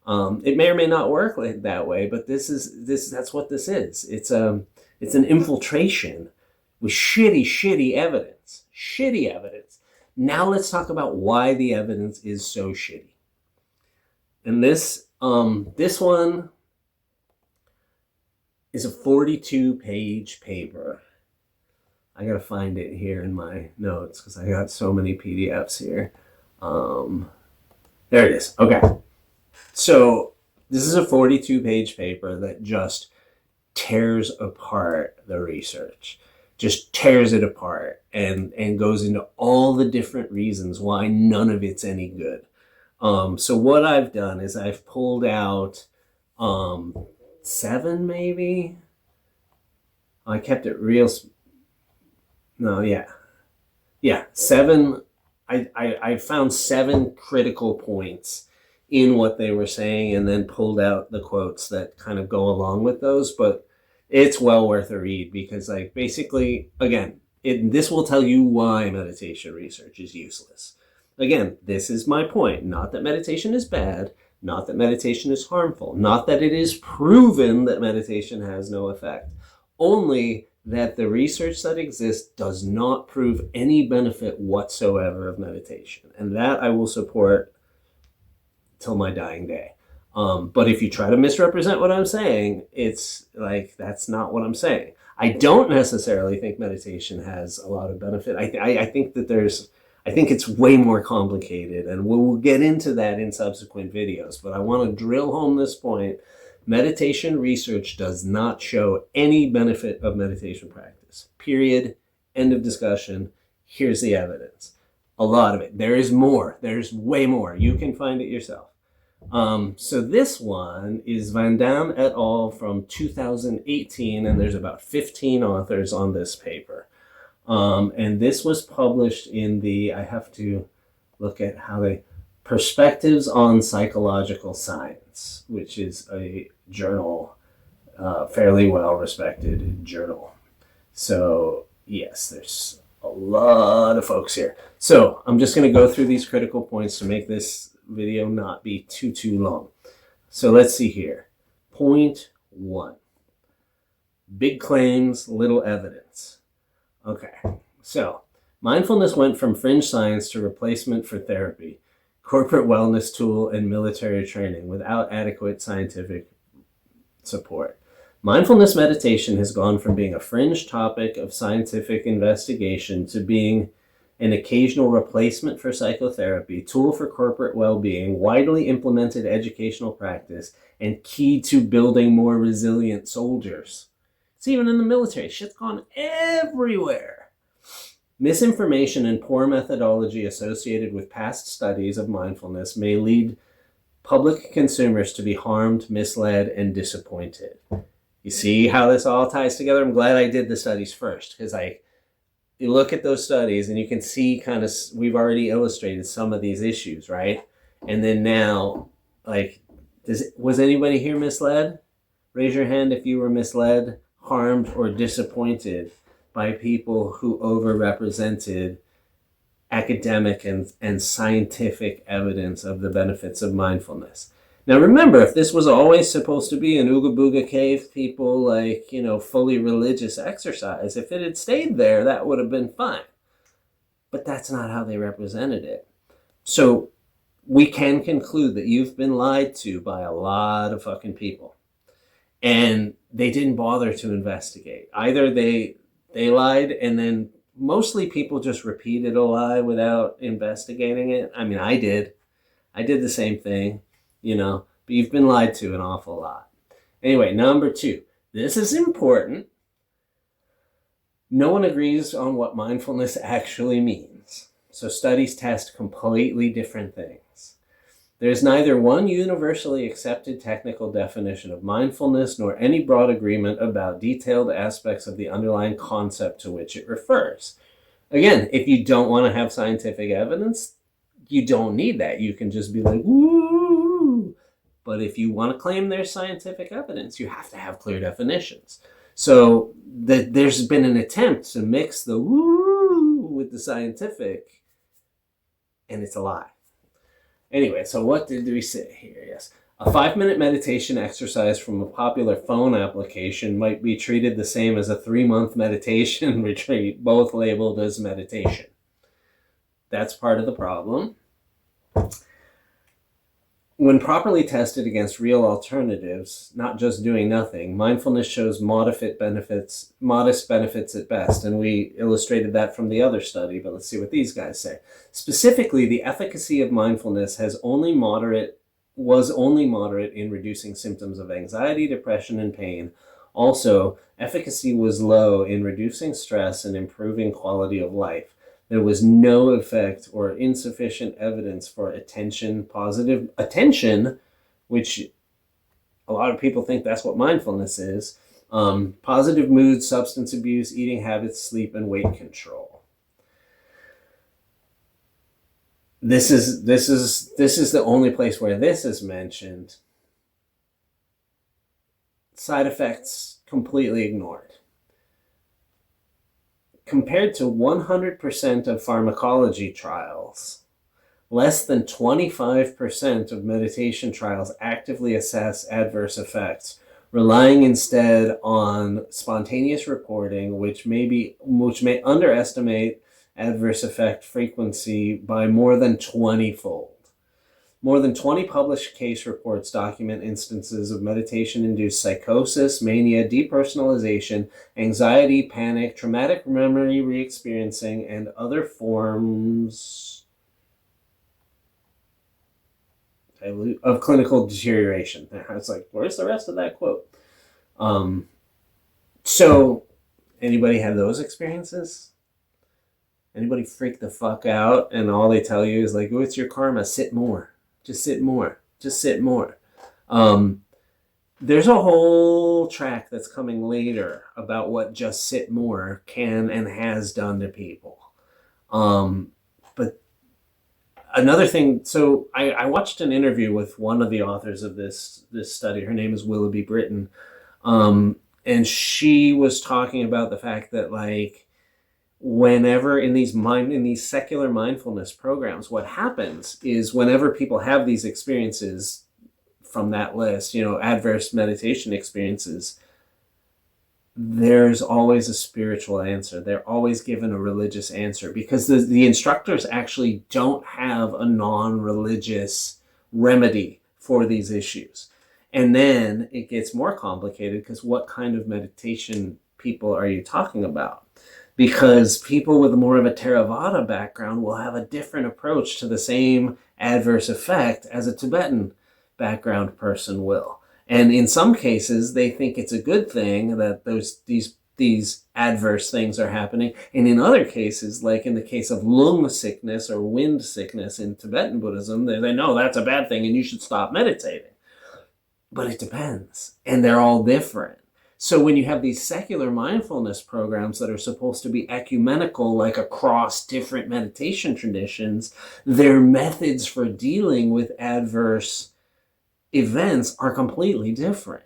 It may or may not work like that way, but that's what this is. It's an infiltration with shitty evidence. Shitty evidence. Now let's talk about why the evidence is so shitty. And this one is a 42-page paper. I gotta find it here in my notes because I got so many PDFs here. There it is. Okay. So this is a 42-page paper that just tears apart the research. Just tears it apart and goes into all the different reasons why none of it's any good. So what I've done is I've pulled out 7 maybe. I kept it real. No, yeah, 7. I found 7 critical points in what they were saying and then pulled out the quotes that kind of go along with those. But it's well worth a read because, like, basically, again, this will tell you why meditation research is useless. Again, this is my point. Not that meditation is bad, not that meditation is harmful, not that it is proven that meditation has no effect. Only that the research that exists does not prove any benefit whatsoever of meditation. And that I will support till my dying day. But if you try to misrepresent what I'm saying, it's like, that's not what I'm saying. I don't necessarily think meditation has a lot of benefit. I think it's way more complicated, and we'll get into that in subsequent videos. But I want to drill home this point. Meditation research does not show any benefit of meditation practice. Period. End of discussion. Here's the evidence. A lot of it. There is more. There's way more. You can find it yourself. So this one is Van Dam et al. From 2018, and there's about 15 authors on this paper. And this was published in I have to look at Perspectives on Psychological Science, which is a journal, fairly well-respected journal. So, yes, there's a lot of folks here. So, I'm just going to go through these critical points to make this video not be too long. So, let's see here. Point 1. Big claims, little evidence. Okay, so mindfulness went from fringe science to replacement for therapy, corporate wellness tool, and military training without adequate scientific support. Mindfulness meditation has gone from being a fringe topic of scientific investigation to being an occasional replacement for psychotherapy, tool for corporate well-being, widely implemented educational practice, and key to building more resilient soldiers. It's even in the military. Shit's gone everywhere. Misinformation and poor methodology associated with past studies of mindfulness may lead public consumers to be harmed, misled, and disappointed. You see how this all ties together? I'm glad I did the studies first, because you look at those studies and you can see kind of, we've already illustrated some of these issues, right? And then now, like, was anybody here misled? Raise your hand if you were misled, harmed, or disappointed by people who overrepresented academic and scientific evidence of the benefits of mindfulness. Now remember, if this was always supposed to be an Ooga Booga Cave people, like, fully religious exercise, if it had stayed there, that would have been fine. But that's not how they represented it. So we can conclude that you've been lied to by a lot of fucking people. And they didn't bother to investigate. Either they lied, and then mostly people just repeated a lie without investigating it. I mean, I did the same thing, but you've been lied to an awful lot. Anyway, number 2, this is important. No one agrees on what mindfulness actually means. So studies test completely different things. There's neither one universally accepted technical definition of mindfulness nor any broad agreement about detailed aspects of the underlying concept to which it refers. Again, if you don't want to have scientific evidence, you don't need that. You can just be like, woo. But if you want to claim there's scientific evidence, you have to have clear definitions. So there's been an attempt to mix the woo with the scientific, and it's a lie. Anyway, so what did we say here? Yes. A 5-minute meditation exercise from a popular phone application might be treated the same as a 3-month meditation retreat, both labeled as meditation. That's part of the problem. When properly tested against real alternatives, not just doing nothing, mindfulness shows modest benefits at best. And we illustrated that from the other study, but let's see what these guys say. Specifically, the efficacy of mindfulness was only moderate in reducing symptoms of anxiety, depression, and pain. Also, efficacy was low in reducing stress and improving quality of life. There was no effect or insufficient evidence for positive attention, which a lot of people think that's what mindfulness is, positive mood, substance abuse, eating habits, sleep, and weight control. This is the only place where this is mentioned. Side effects completely ignored. Compared to 100% of pharmacology trials, less than 25% of meditation trials actively assess adverse effects, relying instead on spontaneous reporting, which may underestimate adverse effect frequency by more than 20-fold. More than 20 published case reports document instances of meditation-induced psychosis, mania, depersonalization, anxiety, panic, traumatic memory re-experiencing, and other forms of clinical deterioration. It's like, where's the rest of that quote? So, anybody have those experiences? Anybody freak the fuck out and all they tell you is like, oh, it's your karma, sit more. Just sit more. Just sit more. There's a whole track that's coming later about what just sit more can and has done to people. But another thing, so I watched an interview with one of the authors of this study. Her name is Willoughby Britton. And she was talking about the fact that, like, whenever in these secular mindfulness programs, what happens is whenever people have these experiences from that list, adverse meditation experiences, there's always a spiritual answer. They're always given a religious answer because the instructors actually don't have a non-religious remedy for these issues. And then it gets more complicated because what kind of meditation people are you talking about? Because people with more of a Theravada background will have a different approach to the same adverse effect as a Tibetan background person will. And in some cases, they think it's a good thing that these adverse things are happening. And in other cases, like in the case of lung sickness or wind sickness in Tibetan Buddhism, they know that's a bad thing and you should stop meditating. But it depends. And they're all different. So when you have these secular mindfulness programs that are supposed to be ecumenical, like across different meditation traditions, their methods for dealing with adverse events are completely different.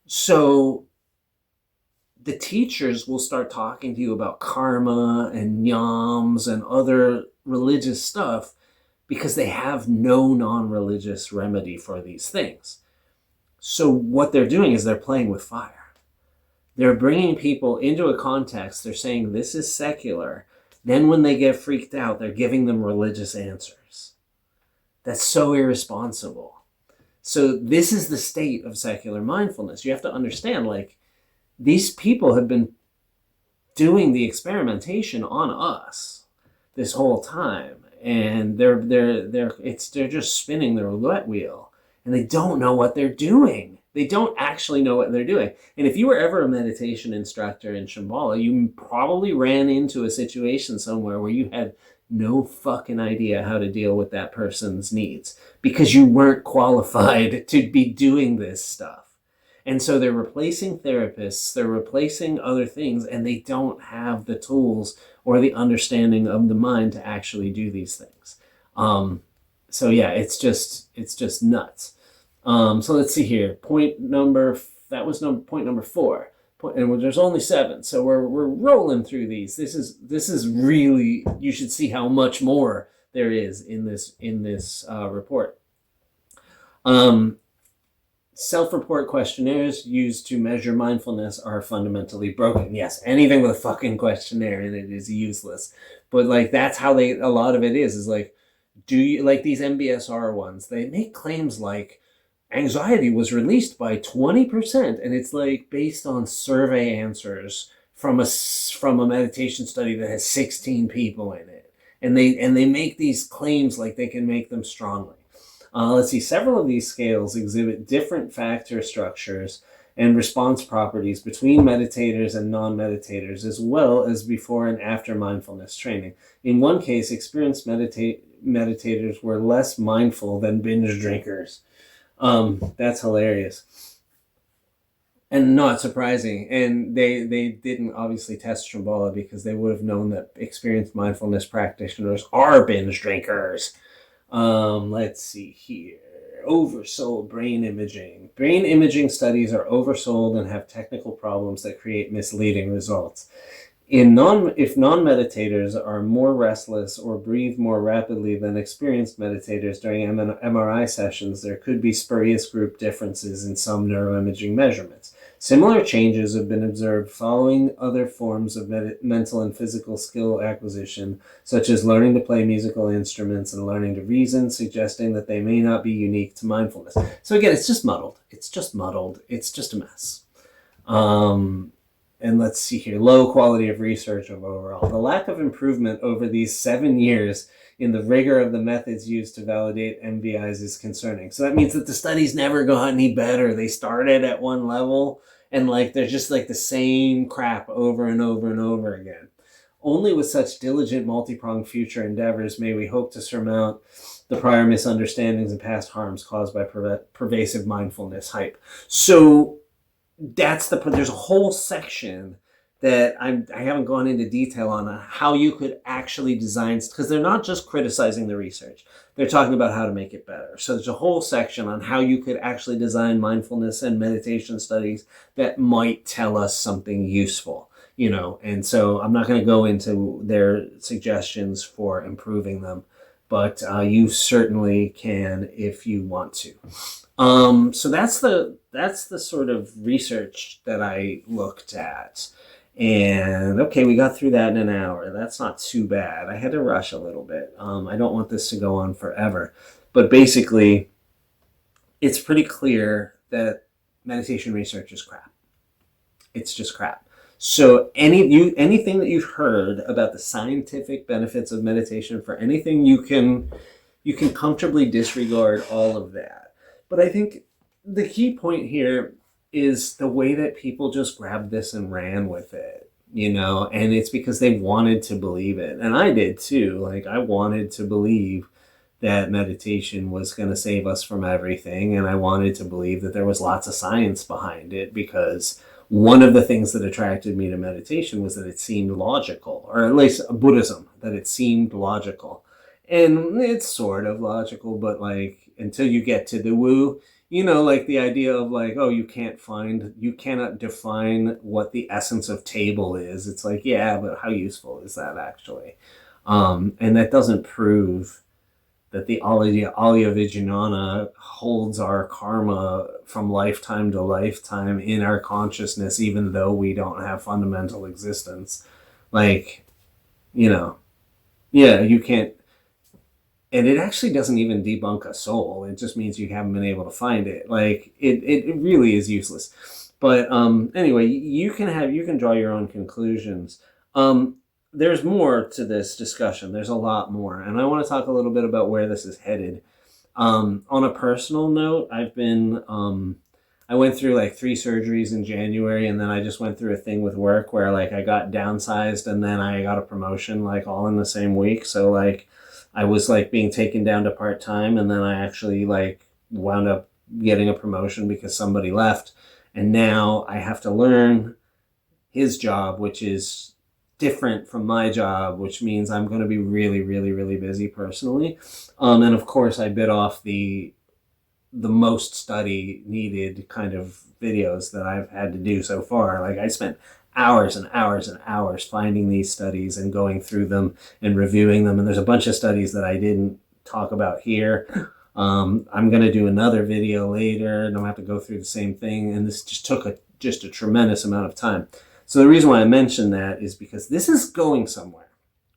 So the teachers will start talking to you about karma and yams and other religious stuff because they have no non-religious remedy for these things. So what they're doing is they're playing with fire. They're bringing people into a context. They're saying this is secular. Then when they get freaked out, they're giving them religious answers. That's so irresponsible. So this is the state of secular mindfulness. You have to understand, like, these people have been doing the experimentation on us this whole time, and they're just spinning the roulette wheel. And they don't know what they're doing. They don't actually know what they're doing. And if you were ever a meditation instructor in Shambhala, you probably ran into a situation somewhere where you had no fucking idea how to deal with that person's needs because you weren't qualified to be doing this stuff. And so they're replacing therapists, they're replacing other things, and they don't have the tools or the understanding of the mind to actually do these things. So yeah, it's just nuts. So let's see here. Point number 4. And there's only 7, so we're rolling through these. This is really, you should see how much more there is in this report. Self-report questionnaires used to measure mindfulness are fundamentally broken. Yes, anything with a fucking questionnaire in it is useless. But like that's how a lot of it is like, do you like these MBSR ones? They make claims like anxiety was released by 20%, and it's like based on survey answers from a meditation study that has 16 people in it, and they make these claims like they can make them strongly. Let's see. Several of these scales exhibit different factor structures and response properties between meditators and non-meditators, as well as before and after mindfulness training. In one case, experienced meditators were less mindful than binge drinkers. That's hilarious. And not surprising. And they didn't obviously test Shambhala because they would have known that experienced mindfulness practitioners are binge drinkers. Let's see here. Oversold brain imaging. Brain imaging studies are oversold and have technical problems that create misleading results. If non-meditators are more restless or breathe more rapidly than experienced meditators during MRI sessions, there could be spurious group differences in some neuroimaging measurements. Similar changes have been observed following other forms of mental and physical skill acquisition, such as learning to play musical instruments and learning to reason, suggesting that they may not be unique to mindfulness. So again, it's just muddled. It's just a mess. And let's see here, low quality of research overall. The lack of improvement over these 7 years in the rigor of the methods used to validate MBIs is concerning. So that means that the studies never got any better. They started at one level and like they're just like the same crap over and over and over again. Only with such diligent multi-pronged future endeavors may we hope to surmount the prior misunderstandings and past harms caused by pervasive mindfulness hype. So there's a whole section that I haven't gone into detail on how you could actually design, because they're not just criticizing the research. They're talking about how to make it better. So there's a whole section on how you could actually design mindfulness and meditation studies that might tell us something useful, and so I'm not going to go into their suggestions for improving them, but you certainly can if you want to. So that's the sort of research that I looked at. And okay, we got through that in an hour. That's not too bad. I had to rush a little bit. I don't want this to go on forever. But basically, it's pretty clear that meditation research is crap. It's just crap. So anything that you've heard about the scientific benefits of meditation, for anything, you can comfortably disregard all of that. But I think the key point here is the way that people just grabbed this and ran with it, and it's because they wanted to believe it. And I did too. Like, I wanted to believe that meditation was going to save us from everything. And I wanted to believe that there was lots of science behind it, because one of the things that attracted me to meditation was that it seemed logical, or at least Buddhism, that it seemed logical. And it's sort of logical, but like, until you get to the woo, like the idea of like, oh, you cannot define what the essence of table is. It's like, yeah, but how useful is that actually? And that doesn't prove that the Alaya Vijnana holds our karma from lifetime to lifetime in our consciousness, even though we don't have fundamental existence. Like, yeah, you can't. And it actually doesn't even debunk a soul. It just means you haven't been able to find it. Like, it really is useless. But anyway, you can draw your own conclusions. There's more to this discussion. There's a lot more. And I want to talk a little bit about where this is headed. On a personal note, I went through like 3 surgeries in January, and then I just went through a thing with work where like I got downsized and then I got a promotion like all in the same week. So like I was like being taken down to part-time, and then I actually like wound up getting a promotion because somebody left. And now I have to learn his job, which is different from my job, which means I'm going to be really, really, really busy personally. And of course I bit off the most study needed kind of videos that I've had to do so far. Like, I spent hours and hours and hours finding these studies and going through them and reviewing them. And there's a bunch of studies that I didn't talk about here. I'm going to do another video later, and I'll have to go through the same thing. And this just took a tremendous amount of time. So the reason why I mention that is because this is going somewhere,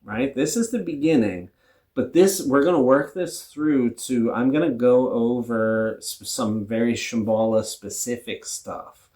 right? This is the beginning, but we're going to work this through I'm going to go over some very Shambhala specific stuff.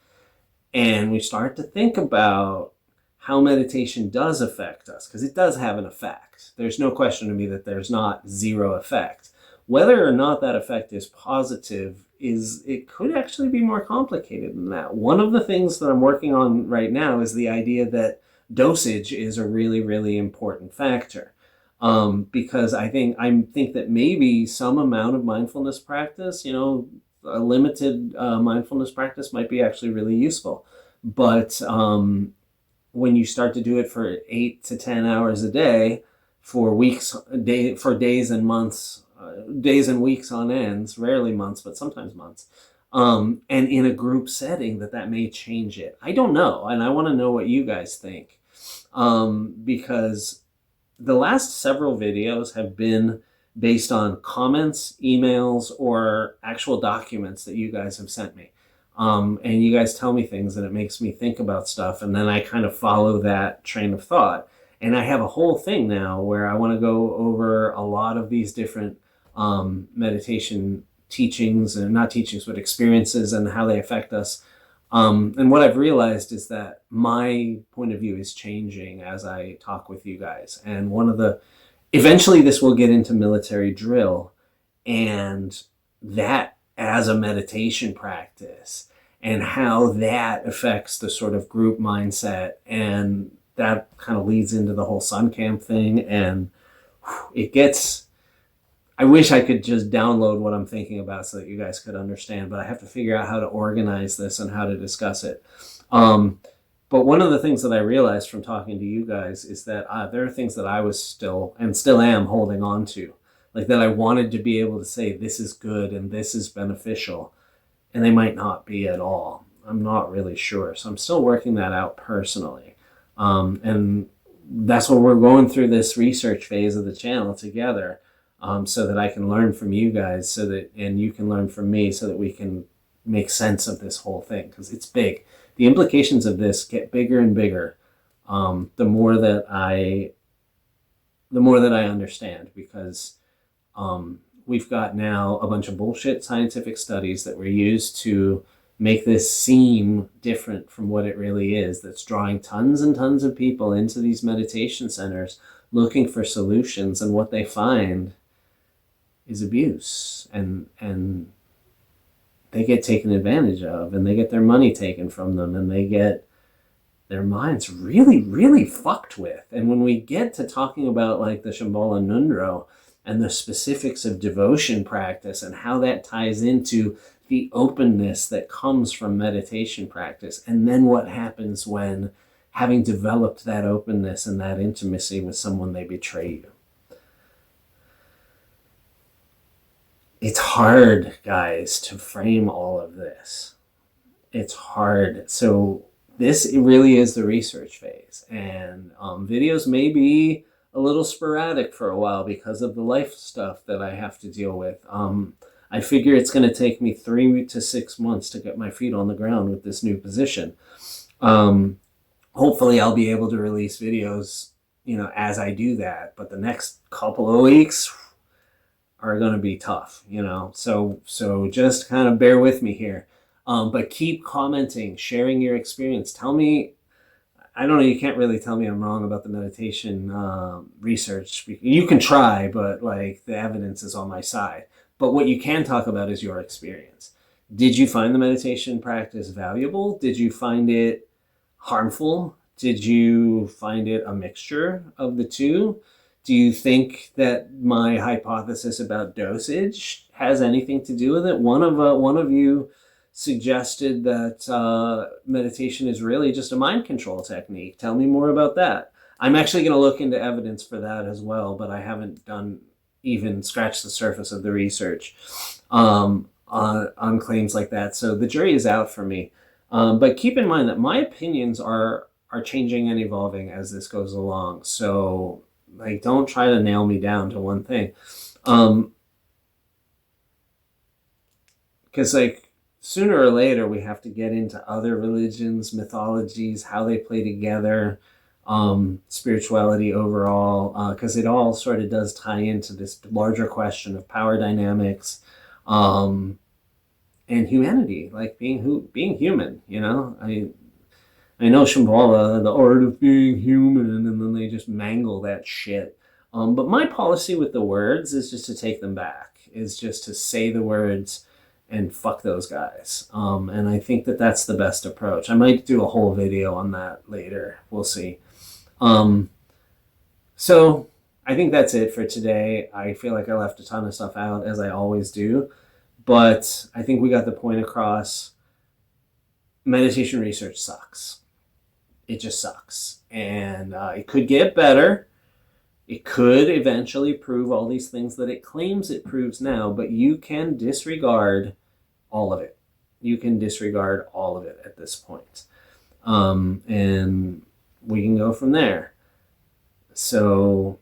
And we start to think about how meditation does affect us, because it does have an effect. There's no question to me that there's not zero effect. Whether or not that effect is positive it could actually be more complicated than that. One of the things that I'm working on right now is the idea that dosage is a really, really important factor. Because I think that maybe some amount of mindfulness practice, a limited mindfulness practice might be actually really useful. But when you start to do it for 8 to 10 hours a day for days and months, days and weeks on ends, rarely months, but sometimes months, and in a group setting, that may change it. I don't know, and I want to know what you guys think, because the last several videos have been based on comments, emails, or actual documents that you guys have sent me. And you guys tell me things, and it makes me think about stuff, and then I kind of follow that train of thought. And I have a whole thing now where I want to go over a lot of these different meditation teachings, and not teachings, but experiences, and how they affect us. And what I've realized is that my point of view is changing as I talk with you guys. And eventually this will get into military drill, and that as a meditation practice, and how that affects the sort of group mindset. And that kind of leads into the whole sun camp thing. And I wish I could just download what I'm thinking about so that you guys could understand, but I have to figure out how to organize this and how to discuss it. But one of the things that I realized from talking to you guys is that there are things that I was still am holding on to, like that I wanted to be able to say, this is good and this is beneficial, and they might not be at all. I'm not really sure. So I'm still working that out personally. And that's what we're going through this research phase of the channel together. so that I can learn from you guys, and you can learn from me, so that we can make sense of this whole thing, because it's big. The implications of this get bigger and bigger the more that I understand, because we've got now a bunch of bullshit scientific studies that were used to make this seem different from what it really is, that's drawing tons and tons of people into these meditation centers looking for solutions, and what they find is abuse, and they get taken advantage of, and they get their money taken from them, and they get their minds really, really fucked with. And when we get to talking about like the Shambhala Nundro and the specifics of devotion practice and how that ties into the openness that comes from meditation practice, and then what happens when, having developed that openness and that intimacy with someone, they betray you. It's hard, guys, to frame all of this. It's hard. So this really is the research phase, and videos may be a little sporadic for a while because of the life stuff that I have to deal with. I figure it's going to take me 3 to 6 months to get my feet on the ground with this new position. Hopefully I'll be able to release videos, as I do that, but the next couple of weeks are going to be tough, so just kind of bear with me here. But keep commenting, sharing your experience. Tell me, I don't know, you can't really tell me I'm wrong about the meditation research. You can try, but like the evidence is on my side. But what you can talk about is your experience. Did you find the meditation practice valuable? Did you find it harmful? Did you find it a mixture of the two? Do you think that my hypothesis about dosage has anything to do with it? One of you suggested that meditation is really just a mind control technique. Tell me more about that. I'm actually going to look into evidence for that as well, but I haven't even scratched the surface of the research on claims like that. So the jury is out for me. But keep in mind that my opinions are changing and evolving as this goes along. So like, don't try to nail me down to one thing. Because like, sooner or later, we have to get into other religions, mythologies, how they play together, spirituality overall, because it all sort of does tie into this larger question of power dynamics, and humanity, like being human. I know Shambhala, the art of being human, and then they just mangle that shit. But my policy with the words is just to take them back, is just to say the words and fuck those guys. And I think that that's the best approach. I might do a whole video on that later. We'll see. So I think that's it for today. I feel like I left a ton of stuff out, as I always do, but I think we got the point across. Meditation research sucks. It just sucks. And it could get better. It could eventually prove all these things that it claims it proves now, but you can disregard all of it. You can disregard all of it at this point. And we can go from there. So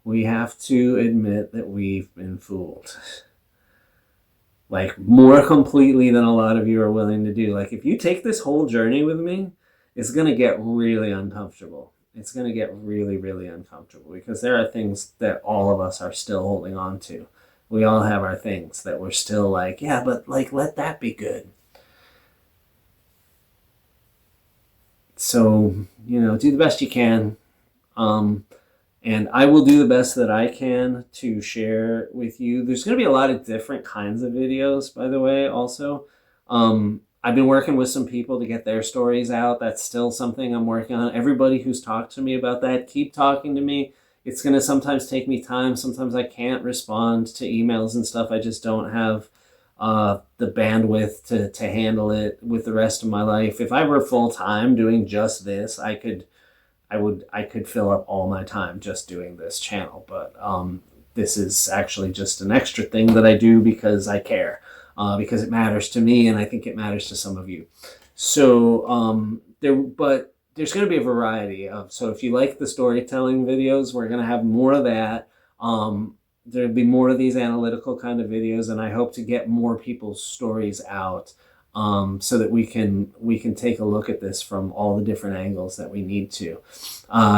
we have to admit that we've been fooled. Like, more completely than a lot of you are willing to do. Like, if you take this whole journey with me, it's going to get really uncomfortable. It's going to get really, really uncomfortable, because there are things that all of us are still holding on to. We all have our things that we're still like, yeah, but like, let that be good. So, do the best you can. And I will do the best that I can to share with you. There's going to be a lot of different kinds of videos, by the way, also. I've been working with some people to get their stories out. That's still something I'm working on. Everybody who's talked to me about that, keep talking to me. It's going to sometimes take me time. Sometimes I can't respond to emails and stuff. I just don't have the bandwidth to handle it with the rest of my life. If I were full-time doing just this, I could fill up all my time just doing this channel. But this is actually just an extra thing that I do because I care. Because it matters to me, and I think it matters to some of you. So, but there's going to be a variety of, so if you like the storytelling videos, we're going to have more of that. There'll be more of these analytical kind of videos, and I hope to get more people's stories out, so that we can take a look at this from all the different angles that we need to.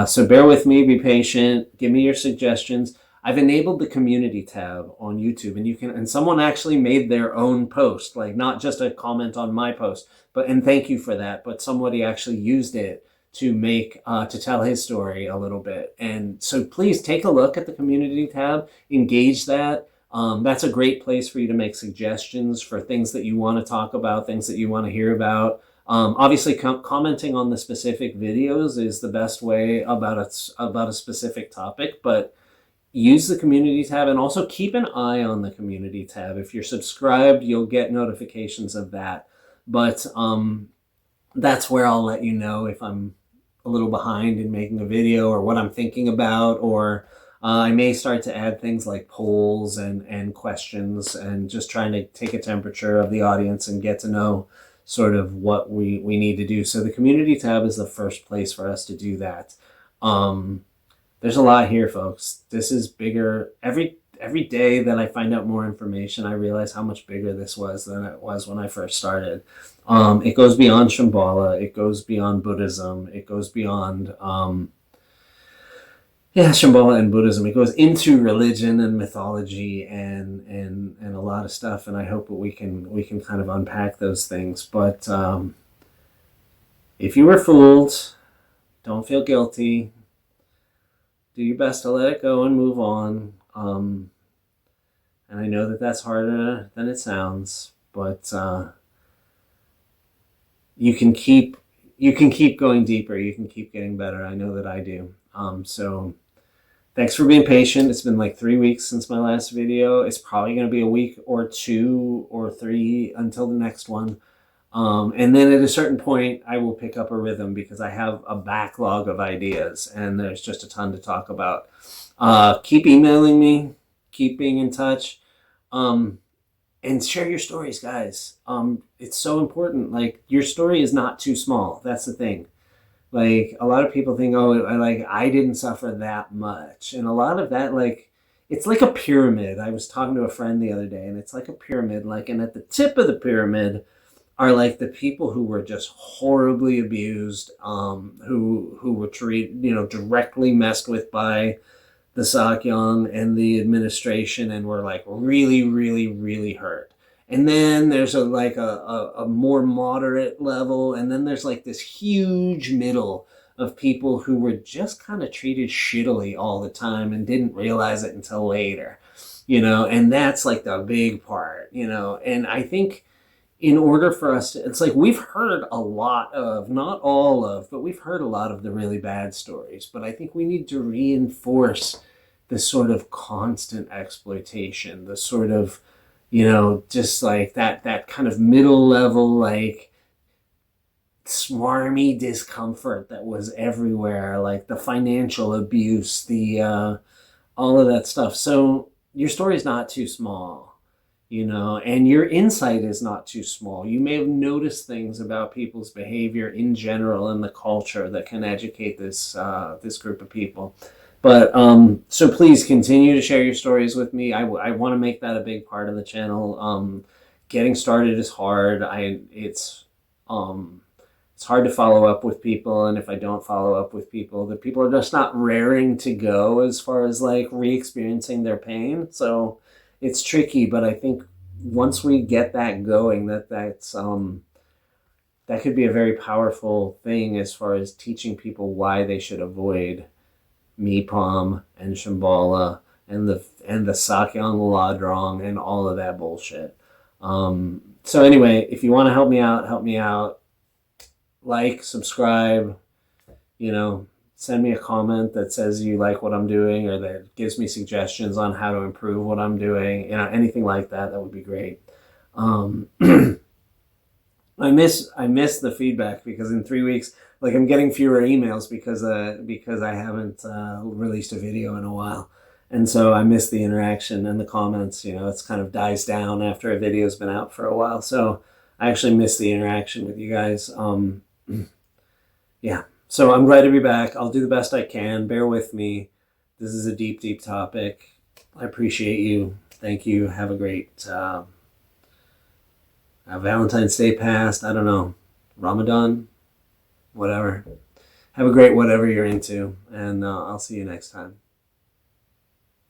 So bear with me, be patient, give me your suggestions. I've enabled the community tab on YouTube, and you can, and someone actually made their own post, like not just a comment on my post, but, and thank you for that, but somebody actually used it to make, to tell his story a little bit. And so please take a look at the community tab, engage that. That's a great place for you to make suggestions for things that you want to talk about, things that you want to hear about. Obviously, commenting on the specific videos is the best way about a specific topic, but use the community tab, and also keep an eye on the community tab. If you're subscribed, you'll get notifications of that. But that's where I'll let you know if I'm a little behind in making a video, or what I'm thinking about, or I may start to add things like polls and questions, and just trying to take a temperature of the audience and get to know sort of what we need to do. So the community tab is the first place for us to do that. There's a lot here, folks. This is bigger. Every day that I find out more information, I realize how much bigger this was than it was when I first started. It goes beyond Shambhala. It goes beyond Buddhism. It goes beyond, Shambhala and Buddhism. It goes into religion and mythology and a lot of stuff. And I hope that we can kind of unpack those things. But if you were fooled, don't feel guilty. Do your best to let it go and move on. And I know that that's harder than it sounds, but you can keep going deeper. You can keep getting better. I know that I do. So thanks for being patient. It's been like 3 weeks since my last video. It's probably going to be a week or 2 or 3 until the next one. And then at a certain point, I will pick up a rhythm, because I have a backlog of ideas and there's just a ton to talk about. Keep emailing me, keep being in touch, and share your stories, guys. It's so important. Like, your story is not too small. That's the thing. Like, a lot of people think, oh, like, I didn't suffer that much. And a lot of that, like, it's like a pyramid. I was talking to a friend the other day, and it's like a pyramid, like, and at the tip of the pyramid are like the people who were just horribly abused, who were treated, directly messed with by the Sakyong and the administration, and were like really, really, really hurt. And then there's a more moderate level, and then there's like this huge middle of people who were just kind of treated shittily all the time and didn't realize it until later, and that's like the big part, and I think, in order for us to, it's like we've heard a lot of, not all of, but we've heard a lot of the really bad stories. But I think we need to reinforce the sort of constant exploitation, the sort of, just like that kind of middle level, like smarmy discomfort that was everywhere, like the financial abuse, the all of that stuff. So your story is not too small. And your insight is not too small. You may have noticed things about people's behavior in general in the culture that can educate this group of people. But so please continue to share your stories with me. I want to make that a big part of the channel. Getting started is hard. It's hard to follow up with people, and if I don't follow up with people, the people are just not raring to go as far as like re-experiencing their pain. So it's tricky, but I think once we get that going, that could be a very powerful thing as far as teaching people why they should avoid Mipham and Shambhala and the Sakyong Ladrong and all of that bullshit. So anyway, if you want to help me out. Like, subscribe, send me a comment that says you like what I'm doing, or that gives me suggestions on how to improve what I'm doing. Anything like that would be great. I miss the feedback, because in 3 weeks, like, I'm getting fewer emails because I haven't released a video in a while, and so I miss the interaction and the comments. It's kind of dies down after a video's been out for a while, so I actually miss the interaction with you guys. Yeah. So I'm glad to be back. I'll do the best I can. Bear with me. This is a deep, deep topic. I appreciate you. Thank you. Have a great Valentine's Day passed. I don't know. Ramadan? Whatever. Have a great whatever you're into. And I'll see you next time.